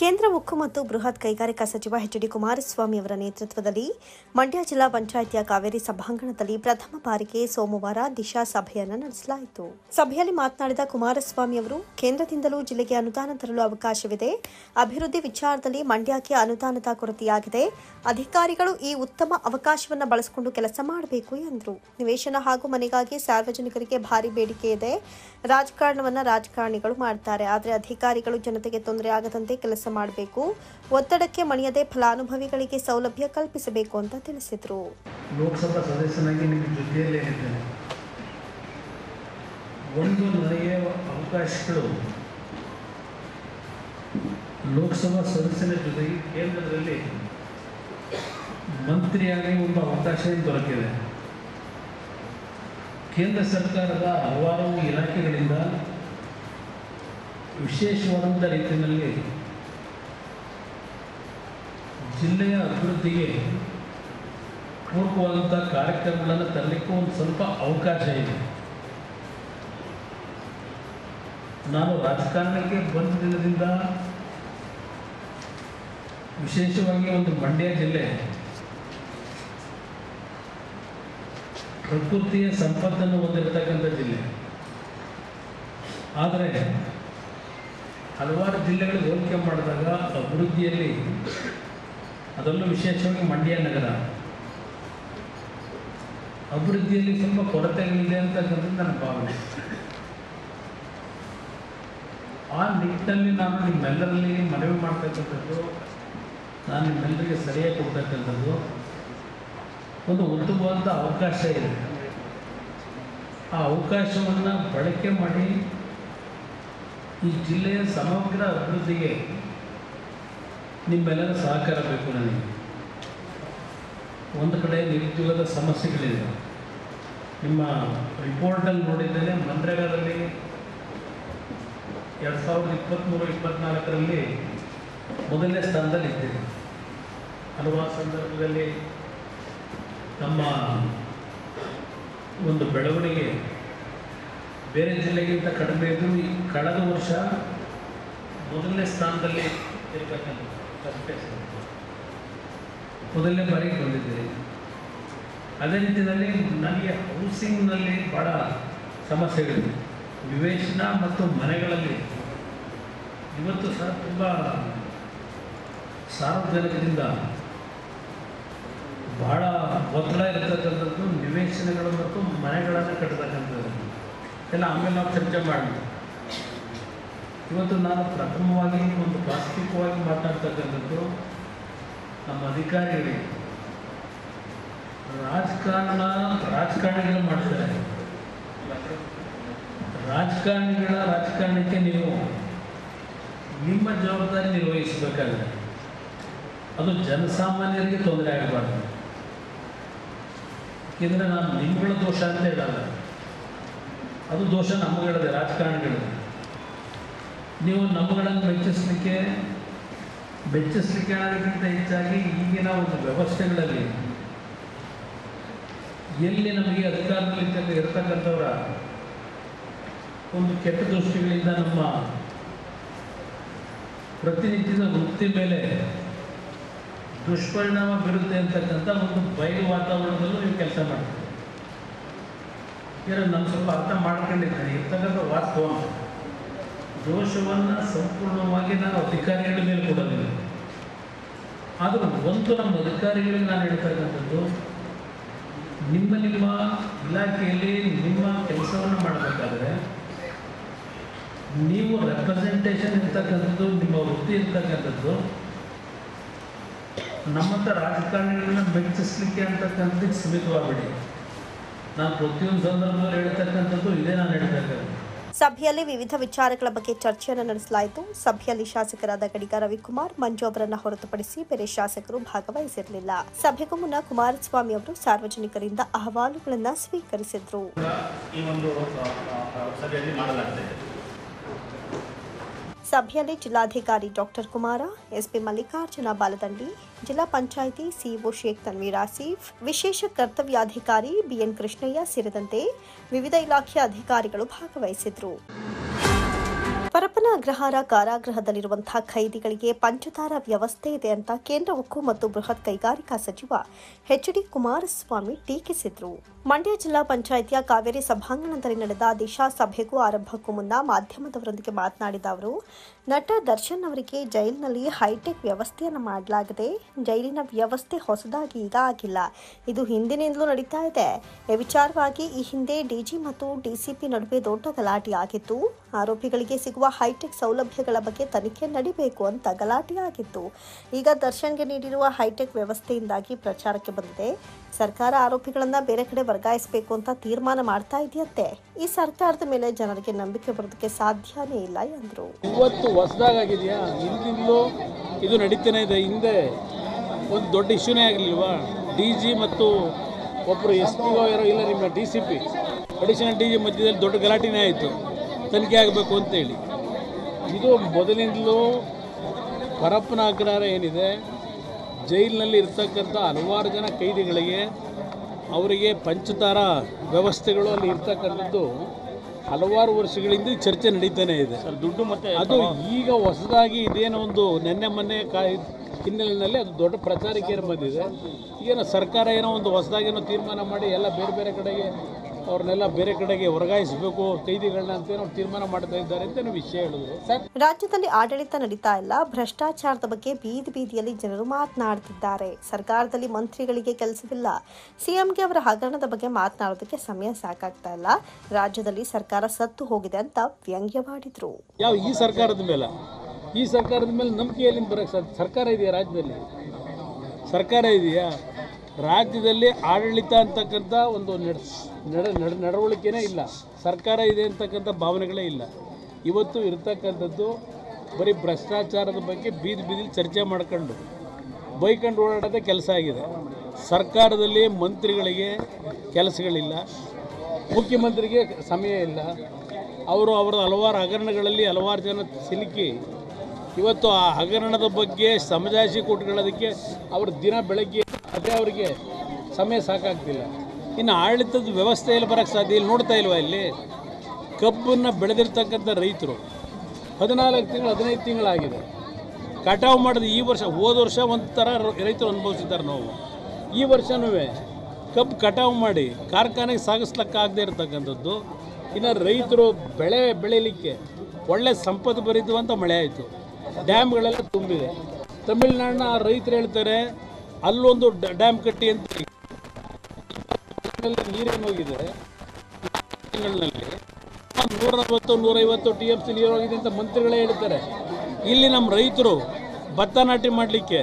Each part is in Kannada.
ಕೇಂದ್ರ ಉಕ್ಕು ಮತ್ತು ಬೃಹತ್ ಕೈಗಾರಿಕಾ ಸಚಿವ ಎಚ್.ಡಿ. ಕುಮಾರಸ್ವಾಮಿ ಅವರ ನೇತೃತ್ವದಲ್ಲಿ ಮಂಡ್ಯ ಜಿಲ್ಲಾ ಪಂಚಾಯಿತಿಯ ಕಾವೇರಿ ಸಭಾಂಗಣದಲ್ಲಿ ಪ್ರಥಮ ಬಾರಿಗೆ ಸೋಮವಾರ ದಿಶಾ ಸಭೆಯನ್ನು ನಡೆಸಲಾಯಿತು. ಸಭೆಯಲ್ಲಿ ಮಾತನಾಡಿದ ಕುಮಾರಸ್ವಾಮಿ ಅವರು, ಕೇಂದ್ರದಿಂದಲೂ ಜಿಲ್ಲೆಗೆ ಅನುದಾನ ತರಲು ಅವಕಾಶವಿದೆ. ಅಭಿವೃದ್ಧಿ ವಿಚಾರದಲ್ಲಿ ಮಂಡ್ಯಕ್ಕೆ ಅನುದಾನದ ಕೊರತೆಯಾಗಿದೆ. ಅಧಿಕಾರಿಗಳು ಈ ಉತ್ತಮ ಅವಕಾಶವನ್ನು ಬಳಸಿಕೊಂಡು ಕೆಲಸ ಮಾಡಬೇಕು ಎಂದರು. ನಿವೇಶನ ಹಾಗೂ ಮನೆಗಾಗಿ ಸಾರ್ವಜನಿಕರಿಗೆ ಭಾರಿ ಬೇಡಿಕೆ ಇದೆ. ರಾಜಕಾರಣವನ್ನು ರಾಜಕಾರಣಿಗಳು ಮಾಡ್ತಾರೆ, ಆದರೆ ಅಧಿಕಾರಿಗಳು ಜನತೆಗೆ ತೊಂದರೆ ಆಗದಂತೆ ಕೆಲಸ ಮಾಡಬೇಕು. ಒತ್ತಡಕ್ಕೆ ಮಣಿಯದೆ ಫಲಾನುಭವಿಗಳಿಗೆ ಸೌಲಭ್ಯ ಕಲ್ಪಿಸಬೇಕು ಅಂತ ತಿಳಿಸಿದರು. ಲೋಕಸಭಾ ಸದಸ್ಯನಾಗಿ ನಿಮ್ಮ ಜೊತೆಯಲ್ಲೇ ಇದ್ದೇನೆ. ಒಂದು ನನಗೆ ಅವಕಾಶಗಳು ಲೋಕಸಭಾ ಸದಸ್ಯನ ಜೊತೆಗೆ ಕೇಂದ್ರದಲ್ಲಿ ಮಂತ್ರಿಯಾಗಿ ಒಂದು ಅವಕಾಶ ದೊರಕಿದೆ. ಕೇಂದ್ರ ಸರ್ಕಾರದ ಹಲವಾರು ಇಲಾಖೆಗಳಿಂದ ವಿಶೇಷವಾದಂಥ ರೀತಿಯಲ್ಲಿ ಜಿಲ್ಲೆಯ ಅಭಿವೃದ್ಧಿಗೆ ಪೂರಕವಾದಂಥ ಕಾರ್ಯಕ್ರಮಗಳನ್ನು ತರಲಿಕ್ಕೂ ಒಂದು ಸ್ವಲ್ಪ ಅವಕಾಶ ಇದೆ. ನಾನು ರಾಜಕಾರಣಕ್ಕೆ ಬಂದ ದಿನದಿಂದ ವಿಶೇಷವಾಗಿ ಒಂದು ಮಂಡ್ಯ ಜಿಲ್ಲೆ ಪ್ರಕೃತಿಯ ಸಂಪತ್ತನ್ನು ಹೊಂದಿರತಕ್ಕಂಥ ಜಿಲ್ಲೆ. ಆದರೆ ಹಲವಾರು ಜಿಲ್ಲೆಗಳಿಗೆ ಹೋಲಿಕೆ ಮಾಡಿದಾಗ ಅಭಿವೃದ್ಧಿಯಲ್ಲಿ, ಅದರಲ್ಲೂ ವಿಶೇಷವಾಗಿ ಮಂಡ್ಯ ನಗರ ಅಭಿವೃದ್ಧಿಯಲ್ಲಿ ಸ್ವಲ್ಪ ಕೊರತೆಗಳಿದೆ ಅಂತಕ್ಕಂಥದ್ದು ನನ್ನ ಭಾವನೆ. ಆ ನಿಟ್ಟಿನಲ್ಲಿ ನಾನು ನಿಮ್ಮೆಲ್ಲರಲ್ಲಿ ಮನವಿ ಮಾಡ್ತಕ್ಕಂಥದ್ದು, ನಾನು ನಿಮ್ಮೆಲ್ಲರಿಗೆ ಸರಿಯಾಗಿ ಕೊಡ್ತಕ್ಕಂಥದ್ದು ಒಂದು ಉತ್ತಮವಾದ ಅವಕಾಶ ಇದೆ. ಆ ಅವಕಾಶವನ್ನು ಬಳಕೆ ಮಾಡಿ ಈ ಜಿಲ್ಲೆಯ ಸಮಗ್ರ ಅಭಿವೃದ್ಧಿಗೆ ನಿಮ್ಮೆಲ್ಲರ ಸಹಕಾರ ಬೇಕು. ನನಗೆ ಒಂದು ಕಡೆ ನಿರುದ್ಯೋಗದ ಸಮಸ್ಯೆಗಳಿದೆ. ನಿಮ್ಮ ರಿಪೋರ್ಟಲ್ಲಿ ನೋಡಿದ್ದೇನೆ, ಮನ್ರೇಗಾದಲ್ಲಿ 2023-24ರಲ್ಲಿ ಮೊದಲನೇ ಸ್ಥಾನದಲ್ಲಿ ಇದ್ದೀರಿ. ಹಲವಾರು ಸಂದರ್ಭದಲ್ಲಿ ನಮ್ಮ ಒಂದು ಬೆಳವಣಿಗೆ ಬೇರೆ ಜಿಲ್ಲೆಗಿಂತ ಕಡಿಮೆ ಇದ್ದರೂ ಈ ಕಳೆದ ವರ್ಷ ಮೊದಲನೇ ಸ್ಥಾನದಲ್ಲಿ ಇರಬೇಕಂತ ಮೊದಲನೇ ಬಾರಿಗೆ ಬಂದಿದ್ದೀರಿ. ಅದೇ ರೀತಿಯಲ್ಲಿ ನನಗೆ ಹೌಸಿಂಗ್ನಲ್ಲಿ ಭಾಳ ಸಮಸ್ಯೆಗಳಿದೆ. ನಿವೇಶನ ಮತ್ತು ಮನೆಗಳಲ್ಲಿ ಇವತ್ತು ಸಹ ತುಂಬ ಸಾರ್ವಜನಿಕರಿಂದ ಭಾಳ ಒತ್ತಡ ಇರತಕ್ಕಂಥದ್ದು. ನಿವೇಶನಗಳು ಮತ್ತು ಮನೆಗಳನ್ನು ಕಟ್ಟತಕ್ಕಂಥದ್ದು ಎಲ್ಲ ಆಮೇಲೆ ನಾವು ಚರ್ಚೆ ಮಾಡಿದ್ವಿ. ಇವತ್ತು ನಾನು ಪ್ರಥಮವಾಗಿ ಒಂದು ವಾಸ್ತವಿಕವಾಗಿ ಮಾತಾಡ್ತಕ್ಕಂಥದ್ದು ನಮ್ಮ ಅಧಿಕಾರಿಗಳಿಗೆ. ರಾಜಕಾರಣಿಗಳು ಮಾಡ್ತಾರೆ. ರಾಜಕಾರಣಕ್ಕೆ ನೀವು ನಿಮ್ಮ ಜವಾಬ್ದಾರಿ ನಿರ್ವಹಿಸಬೇಕಾದ್ರೆ ಅದು ಜನಸಾಮಾನ್ಯರಿಗೆ ತೊಂದರೆ ಆಗಬಾರ್ದು. ಏಕೆಂದರೆ ನಾನು ನಿಮ್ಮಗಳ ದೋಷ ಅಂತ ಹೇಳಲ್ಲ, ಅದು ದೋಷ ನಮ್ಮಗಳಿದೆ, ರಾಜಕಾರಣಿಗಳಿದೆ. ನೀವು ನಮ್ಮಗಳನ್ನು ಮೆಚ್ಚಿಸಲಿಕ್ಕೆ ಅನ್ನೋದಕ್ಕಿಂತ ಹೆಚ್ಚಾಗಿ ಈಗಿನ ಒಂದು ವ್ಯವಸ್ಥೆಗಳಲ್ಲಿ ಎಲ್ಲಿ ನಮಗೆ ಅಧಿಕಾರದಲ್ಲಿ ಇರತಕ್ಕಂಥವರ ಒಂದು ಕೆಟ್ಟ ದೃಷ್ಟಿಗಳಿಂದ ನಮ್ಮ ಪ್ರತಿನಿತ್ಯದ ವೃತ್ತಿ ಮೇಲೆ ದುಷ್ಪರಿಣಾಮ ಬೀರುತ್ತೆ ಅಂತಕ್ಕಂಥ ಒಂದು ಬಯಲು ವಾತಾವರಣದಲ್ಲೂ ನೀವು ಕೆಲಸ ಮಾಡ್ತೀರಿ. ನಾನು ಸ್ವಲ್ಪ ಅರ್ಥ ಮಾಡ್ಕೊಂಡಿದ್ದೇನೆ ಇರ್ತಕ್ಕಂಥ ವಾಸ್ತವ. ದೋಷವನ್ನು ಸಂಪೂರ್ಣವಾಗಿ ನಾನು ಅಧಿಕಾರಿಗಳ ಮೇಲೆ ಕೊಡೋದಿಲ್ಲ. ಆದರೂ ಒಂದು ನಮ್ಮ ಅಧಿಕಾರಿಗಳಿಗೆ ನಾನು ಹೇಳ್ತಕ್ಕಂಥದ್ದು, ನಿಮ್ಮ ಇಲಾಖೆಯಲ್ಲಿ ನಿಮ್ಮ ಕೆಲಸವನ್ನು ಮಾಡಬೇಕಾದ್ರೆ ನೀವು ರೆಪ್ರೆಸೆಂಟೇಷನ್ ಇರ್ತಕ್ಕಂಥದ್ದು, ನಿಮ್ಮ ವೃತ್ತಿ ಇರ್ತಕ್ಕಂಥದ್ದು ನಮ್ಮಂಥ ರಾಜಕಾರಣಿಗಳನ್ನ ಮೆಚ್ಚಿಸಲಿಕ್ಕೆ ಅಂತಕ್ಕಂಥದ್ದಕ್ಕೆ ಸೀಮಿತವಾಗಬೇಡಿ. ನಾನು ಪ್ರತಿಯೊಂದು ಸಂದರ್ಭದಲ್ಲಿ ಹೇಳ್ತಕ್ಕಂಥದ್ದು ಇದೇ ನಾನು ಹೇಳ್ಬೇಕಾದ್ರೆ. ಸಭೆಯಲ್ಲಿ ವಿವಿಧ ವಿಚಾರಗಳ ಬಗ್ಗೆ ಚರ್ಚೆಯನ್ನು ನಡೆಸಲಾಯಿತು. ಸಭೆಯಲ್ಲಿ ಶಾಸಕರಾದ ಗಡಿಗ ರವಿಕುಮಾರ್, ಮಂಜು ಅವರನ್ನು ಹೊರತುಪಡಿಸಿ ಬೇರೆ ಶಾಸಕರು ಭಾಗವಹಿಸಿರಲಿಲ್ಲ. ಸಭೆಗೂ ಮುನ್ನ ಕುಮಾರಸ್ವಾಮಿ ಅವರು ಸಾರ್ವಜನಿಕರಿಂದ ಅಹವಾಲುಗಳನ್ನು ಸ್ವೀಕರಿಸಿದರು. ಸಭೆಯಲ್ಲಿ ಜಿಲ್ಲಾಧಿಕಾರಿ ಡಾಕ್ಟರ್ ಕುಮಾರ, ಎಸ್ಪಿ ಮಲ್ಲಿಕಾರ್ಜುನ ಬಾಲದಂಡಿ, ಜಿಲ್ಲಾ ಪಂಚಾಯಿತಿ ಸಿಇಒ ಶೇಖ್ ತನ್ವೀರ್ ಆಸೀಫ್, ವಿಶೇಷ ಕರ್ತವ್ಯಾಧಿಕಾರಿ ಬಿಎನ್ ಕೃಷ್ಣಯ್ಯ ಸೇರಿದಂತೆ ವಿವಿಧ ಇಲಾಖೆಯ ಅಧಿಕಾರಿಗಳು ಭಾಗವಹಿಸಿದ್ರು. ಪರಪ್ಪನ ಅಗ್ರಹಾರ ಕಾರಾಗೃಹದಲ್ಲಿರುವಂತಹ ಖೈದಿಗಳಿಗೆ ಪಂಚತಾರ ವ್ಯವಸ್ಥೆ ಇದೆ ಅಂತ ಕೇಂದ್ರ ಉಕ್ಕು ಮತ್ತು ಬೃಹತ್ ಕೈಗಾರಿಕಾ ಸಚಿವ ಎಚ್.ಡಿ. ಕುಮಾರಸ್ವಾಮಿ ಟೀಕಿಸಿದರು. ಮಂಡ್ಯ ಜಿಲ್ಲಾ ಪಂಚಾಯಿತಿಯ ಕಾವೇರಿ ಸಭಾಂಗಣದಲ್ಲಿ ನಡೆದ ದಿಶಾ ಸಭೆಗೂ ಆರಂಭಕ್ಕೂ ಮುನ್ನ ಮಾಧ್ಯಮದವರೊಂದಿಗೆ ಮಾತನಾಡಿದ ಅವರು, ನಟ ದರ್ಶನ್ ಅವರಿಗೆ ಜೈಲಿನಲ್ಲಿ ಹೈಟೆಕ್ ವ್ಯವಸ್ಥೆಯನ್ನು ಮಾಡಲಾಗಿದೆ. ಜೈಲಿನ ವ್ಯವಸ್ಥೆ ಹೊಸದಾಗಿ ಈಗ ಆಗಿಲ್ಲ, ಇದು ಹಿಂದಿನಿಂದಲೂ ನಡೀತಾ ಇದೆ. ಈ ವಿಚಾರವಾಗಿ ಈ ಹಿಂದೆ ಡಿಜಿ ಮತ್ತು ಡಿಸಿಪಿ ನಡುವೆ ದೊಡ್ಡ ಗಲಾಟೆ ಆಗಿತ್ತು. ಆರೋಪಿಗಳಿಗೆ ಸಿಗುವ ಹೈಟೆಕ್ ಸೌಲಭ್ಯಗಳ ಬಗ್ಗೆ ತನಿಖೆ ನಡೀಬೇಕು ಅಂತ ಗಲಾಟೆ ಆಗಿತ್ತು. ಈಗ ದರ್ಶನ್ಗೆ ನೀಡಿರುವ ಹೈಟೆಕ್ ವ್ಯವಸ್ಥೆಯಿಂದಾಗಿ ಪ್ರಚಾರಕ್ಕೆ ಬಂದಿದೆ. ಸರ್ಕಾರ ಆರೋಪಿಗಳನ್ನ ಬೇರೆ ಕಡೆ ವರ್ಗಾಯಿಸಬೇಕು ಅಂತ ತೀರ್ಮಾನ ಮಾಡ್ತಾ ಇದೆಯಂತೆ. ಈ ಸರ್ಕಾರದ ಮೇಲೆ ಜನರಿಗೆ ನಂಬಿಕೆ ಬರೋದಕ್ಕೆ ಸಾಧ್ಯನೇ ಇಲ್ಲ ಎಂದರು. ಇವತ್ತು ಹೊಸದಾಗಿದೆಯಾ, ಹಿಂದಿಂದಲೂ ಇದು ನಡೀತಾನೆ ಇದೆ. ಹಿಂದೆ ಒಂದು ದೊಡ್ಡ ಇಶ್ಯೂನೇ ಆಗಲಿಲ್ವಾ? ಡಿಜಿ ಮತ್ತು ಒಬ್ಬರು SP ಯಾರೋ ಇಲ್ಲ, ನಿಮ್ಮ DCP ಅಡಿಷನಲ್ DG ಮಧ್ಯದಲ್ಲಿ ದೊಡ್ಡ ಗಲಾಟೆನೇ ಆಯಿತು, ತನಿಖೆ ಆಗಬೇಕು ಅಂತೇಳಿ. ಇದು ಮೊದಲಿಂದಲೂ ಪರಪ್ಪನ ಅಗ್ರಹಾರ ಏನಿದೆ, ಜೈಲಿನಲ್ಲಿ ಇರ್ತಕ್ಕಂಥ ಹಲವಾರು ಜನ ಖೈದಿಗಳಿಗೆ ಅವರಿಗೆ ಪಂಚತಾರ ವ್ಯವಸ್ಥೆಗಳು ಅಲ್ಲಿ ಇರ್ತಕ್ಕಂಥದ್ದು ಹಲವಾರು ವರ್ಷಗಳಿಂದ ಚರ್ಚೆ ನಡೀತಾನೆ ಇದೆ. ದುಡ್ಡು ಮತ್ತೆ ಅದು ಈಗ ಹೊಸದಾಗಿ ಇದೇನೋ ಒಂದು ನೆನ್ನೆ ಮೊನ್ನೆ ಹಿನ್ನೆಲೆಯಲ್ಲಿ ಅದು ದೊಡ್ಡ ಪ್ರಚಾರಕ್ಕೆ ಬಂದಿದೆ. ಏನೋ ಸರ್ಕಾರ ಏನೋ ಒಂದು ಹೊಸದಾಗೇನೋ ತೀರ್ಮಾನ ಮಾಡಿ ಎಲ್ಲ ಬೇರೆ ಬೇರೆ ಕಡೆಗೆ ಅವ್ರನ್ನೆಲ್ಲ ಬೇರೆ ಕಡೆಗೆ ವರ್ಗಾಯಿಸಬೇಕು ಖೈದಿಗಳನ್ನ ಅಂತೇನೋ ತೀರ್ಮಾನ ಮಾಡ್ತಾ ಇದ್ದಾರೆ ಅಂತ ವಿಷಯ ಹೇಳಿದ್ರು. ರಾಜ್ಯದಲ್ಲಿ ಆಡಳಿತ ನಡೀತಾ ಇಲ್ಲ, ಭ್ರಷ್ಟಾಚಾರದ ಬಗ್ಗೆ ಬೀದಿ ಬೀದಿಯಲ್ಲಿ ಜನರು ಮಾತನಾಡ್ತಿದ್ದಾರೆ. ಸರ್ಕಾರದಲ್ಲಿ ಮಂತ್ರಿಗಳಿಗೆ ಕೆಲಸವಿಲ್ಲ. ಸಿಎಂಗೆ ಅವರ ಹಗರಣದ ಬಗ್ಗೆ ಮಾತನಾಡೋದಕ್ಕೆ ಸಮಯ ಸಾಕಾಗ್ತಾ ಇಲ್ಲ. ರಾಜ್ಯದಲ್ಲಿ ಸರ್ಕಾರ ಸತ್ತು ಹೋಗಿದೆ ಅಂತ ವ್ಯಂಗ್ಯವಾಡಿದ್ರು. ಈ ಸರ್ಕಾರದ ಮೇಲೆ ನಂಬಿಕೆಯಲ್ಲಿ ಬರೋಕ್ಕೆ ಸರ್ಕಾರ ಇದೆಯಾ? ರಾಜ್ಯದಲ್ಲಿ ಸರ್ಕಾರ ಇದೆಯಾ? ರಾಜ್ಯದಲ್ಲಿ ಆಡಳಿತ ಅಂತಕ್ಕಂಥ ಒಂದು ನಡವಳಿಕೆನೇ ಇಲ್ಲ. ಸರ್ಕಾರ ಇದೆ ಅಂತಕ್ಕಂಥ ಭಾವನೆಗಳೇ ಇಲ್ಲ. ಇವತ್ತು ಇರ್ತಕ್ಕಂಥದ್ದು ಬರೀ ಭ್ರಷ್ಟಾಚಾರದ ಬಗ್ಗೆ ಬೀದಿ ಬೀದಿಲಿ ಚರ್ಚೆ ಮಾಡ್ಕೊಂಡು ಬೈಕೊಂಡು ಓಡಾಡೋದೇ ಕೆಲಸ ಆಗಿದೆ. ಸರ್ಕಾರದಲ್ಲಿ ಮಂತ್ರಿಗಳಿಗೆ ಕೆಲಸಗಳಿಲ್ಲ, ಮುಖ್ಯಮಂತ್ರಿಗೆ ಸಮಯ ಇಲ್ಲ. ಅವರ ಹಲವಾರು ಹಗರಣಗಳಲ್ಲಿ ಹಲವಾರು ಜನ ಸಿಲುಕಿ ಇವತ್ತು ಆ ಹಗರಣದ ಬಗ್ಗೆ ಸಮಜಾಯಿಷಿ ಕೊಟ್ಕೊಳ್ಳೋದಕ್ಕೆ ಅವ್ರ ದಿನ ಬೆಳಗ್ಗೆ ಅದೇ ಅವರಿಗೆ ಸಮಯ ಸಾಕಾಗ್ತಿಲ್ಲ. ಇನ್ನು ಆಡಳಿತದ ವ್ಯವಸ್ಥೆಯಲ್ಲಿ ಬರೋಕ್ಕೆ ಸಾಧ್ಯ ಇಲ್ಲ. ನೋಡ್ತಾ ಇಲ್ವಾ, ಇಲ್ಲಿ ಕಬ್ಬನ್ನು ಬೆಳೆದಿರ್ತಕ್ಕಂಥ ರೈತರು 14 ತಿಂಗಳು 15 ತಿಂಗಳಾಗಿದೆ. ಕಟಾವು ಮಾಡಿದ ಈ ವರ್ಷ, ಹೋದ ವರ್ಷ ಒಂಥರ ರೈತರು ಅನುಭವಿಸಿದ್ದಾರೆ ನೋವು. ಈ ವರ್ಷವೂ ಕಬ್ಬು ಕಟಾವು ಮಾಡಿ ಕಾರ್ಖಾನೆಗೆ ಸಾಗಿಸ್ಲಿಕ್ಕಾಗದೇ ಇರತಕ್ಕಂಥದ್ದು. ಇನ್ನು ರೈತರು ಬೆಳೀಲಿಕ್ಕೆ ಒಳ್ಳೆ ಸಂಪತ್ತು ಭರಿಸುವಂಥ ಮಳೆ ಆಯಿತು, ಡ್ಯಾಮ್ಗಳೆಲ್ಲ ತುಂಬಿದೆ. ತಮಿಳುನಾಡಿನ ರೈತರು ಹೇಳ್ತಾರೆ ಅಲ್ಲೊಂದು ಡ್ಯಾಮ್ ಕಟ್ಟಿ ಅಂತ. ನೀರೇನು ಹೋಗಿದೆ ತಿಂಗಳಿನಲ್ಲಿ 140-150 TMC ನೀರು ಹೋಗಿದೆ ಅಂತ ಮಂತ್ರಿಗಳೇ ಹೇಳ್ತಾರೆ. ಇಲ್ಲಿ ನಮ್ಮ ರೈತರು ಭತ್ತ ನಾಟಿ ಮಾಡಲಿಕ್ಕೆ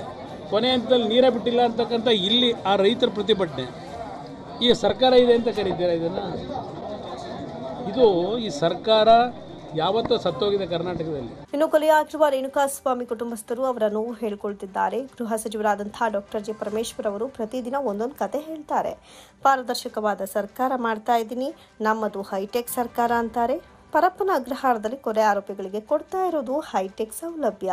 ಕೊನೆ ಹಂತದಲ್ಲಿ ನೀರೇ ಬಿಟ್ಟಿಲ್ಲ ಅಂತಕ್ಕಂಥ ಇಲ್ಲಿ ಆ ರೈತರ ಪ್ರತಿಭಟನೆ. ಈ ಸರ್ಕಾರ ಇದೆ ಅಂತ ಕರೀತೀರಾ ಇದನ್ನು? ಇದು ಈ ಸರ್ಕಾರ ಯಾವತ್ತೂ ಸತ್ತೋಗಿದೆ ಕರ್ನಾಟಕದಲ್ಲಿ. ಇನ್ನು ಕೊಲೆಯಾಗಿರುವ ರೇಣುಕಾಸ್ವಾಮಿ ಕುಟುಂಬಸ್ಥರು ಅವರ ನೋವು ಹೇಳಿಕೊಳ್ತಿದ್ದಾರೆ. ಗೃಹ ಸಚಿವರಾದಂತಹ ಡಾಕ್ಟರ್ ಜಿ. ಪರಮೇಶ್ವರ್ ಅವರು ಪ್ರತಿದಿನ ಒಂದೊಂದು ಕತೆ ಹೇಳ್ತಾರೆ. ಪಾರದರ್ಶಕವಾದ ಸರ್ಕಾರ ಮಾಡ್ತಾ ಇದ್ದೀನಿ, ನಮ್ಮದು ಹೈಟೆಕ್ ಸರ್ಕಾರ ಅಂತಾರೆ. ಪರಪ್ಪನ ಅಗ್ರಹಾರದಲ್ಲಿ ಕೊಲೆ ಆರೋಪಿಗಳಿಗೆ ಕೊಡ್ತಾ ಇರೋದು ಹೈಟೆಕ್ ಸೌಲಭ್ಯ.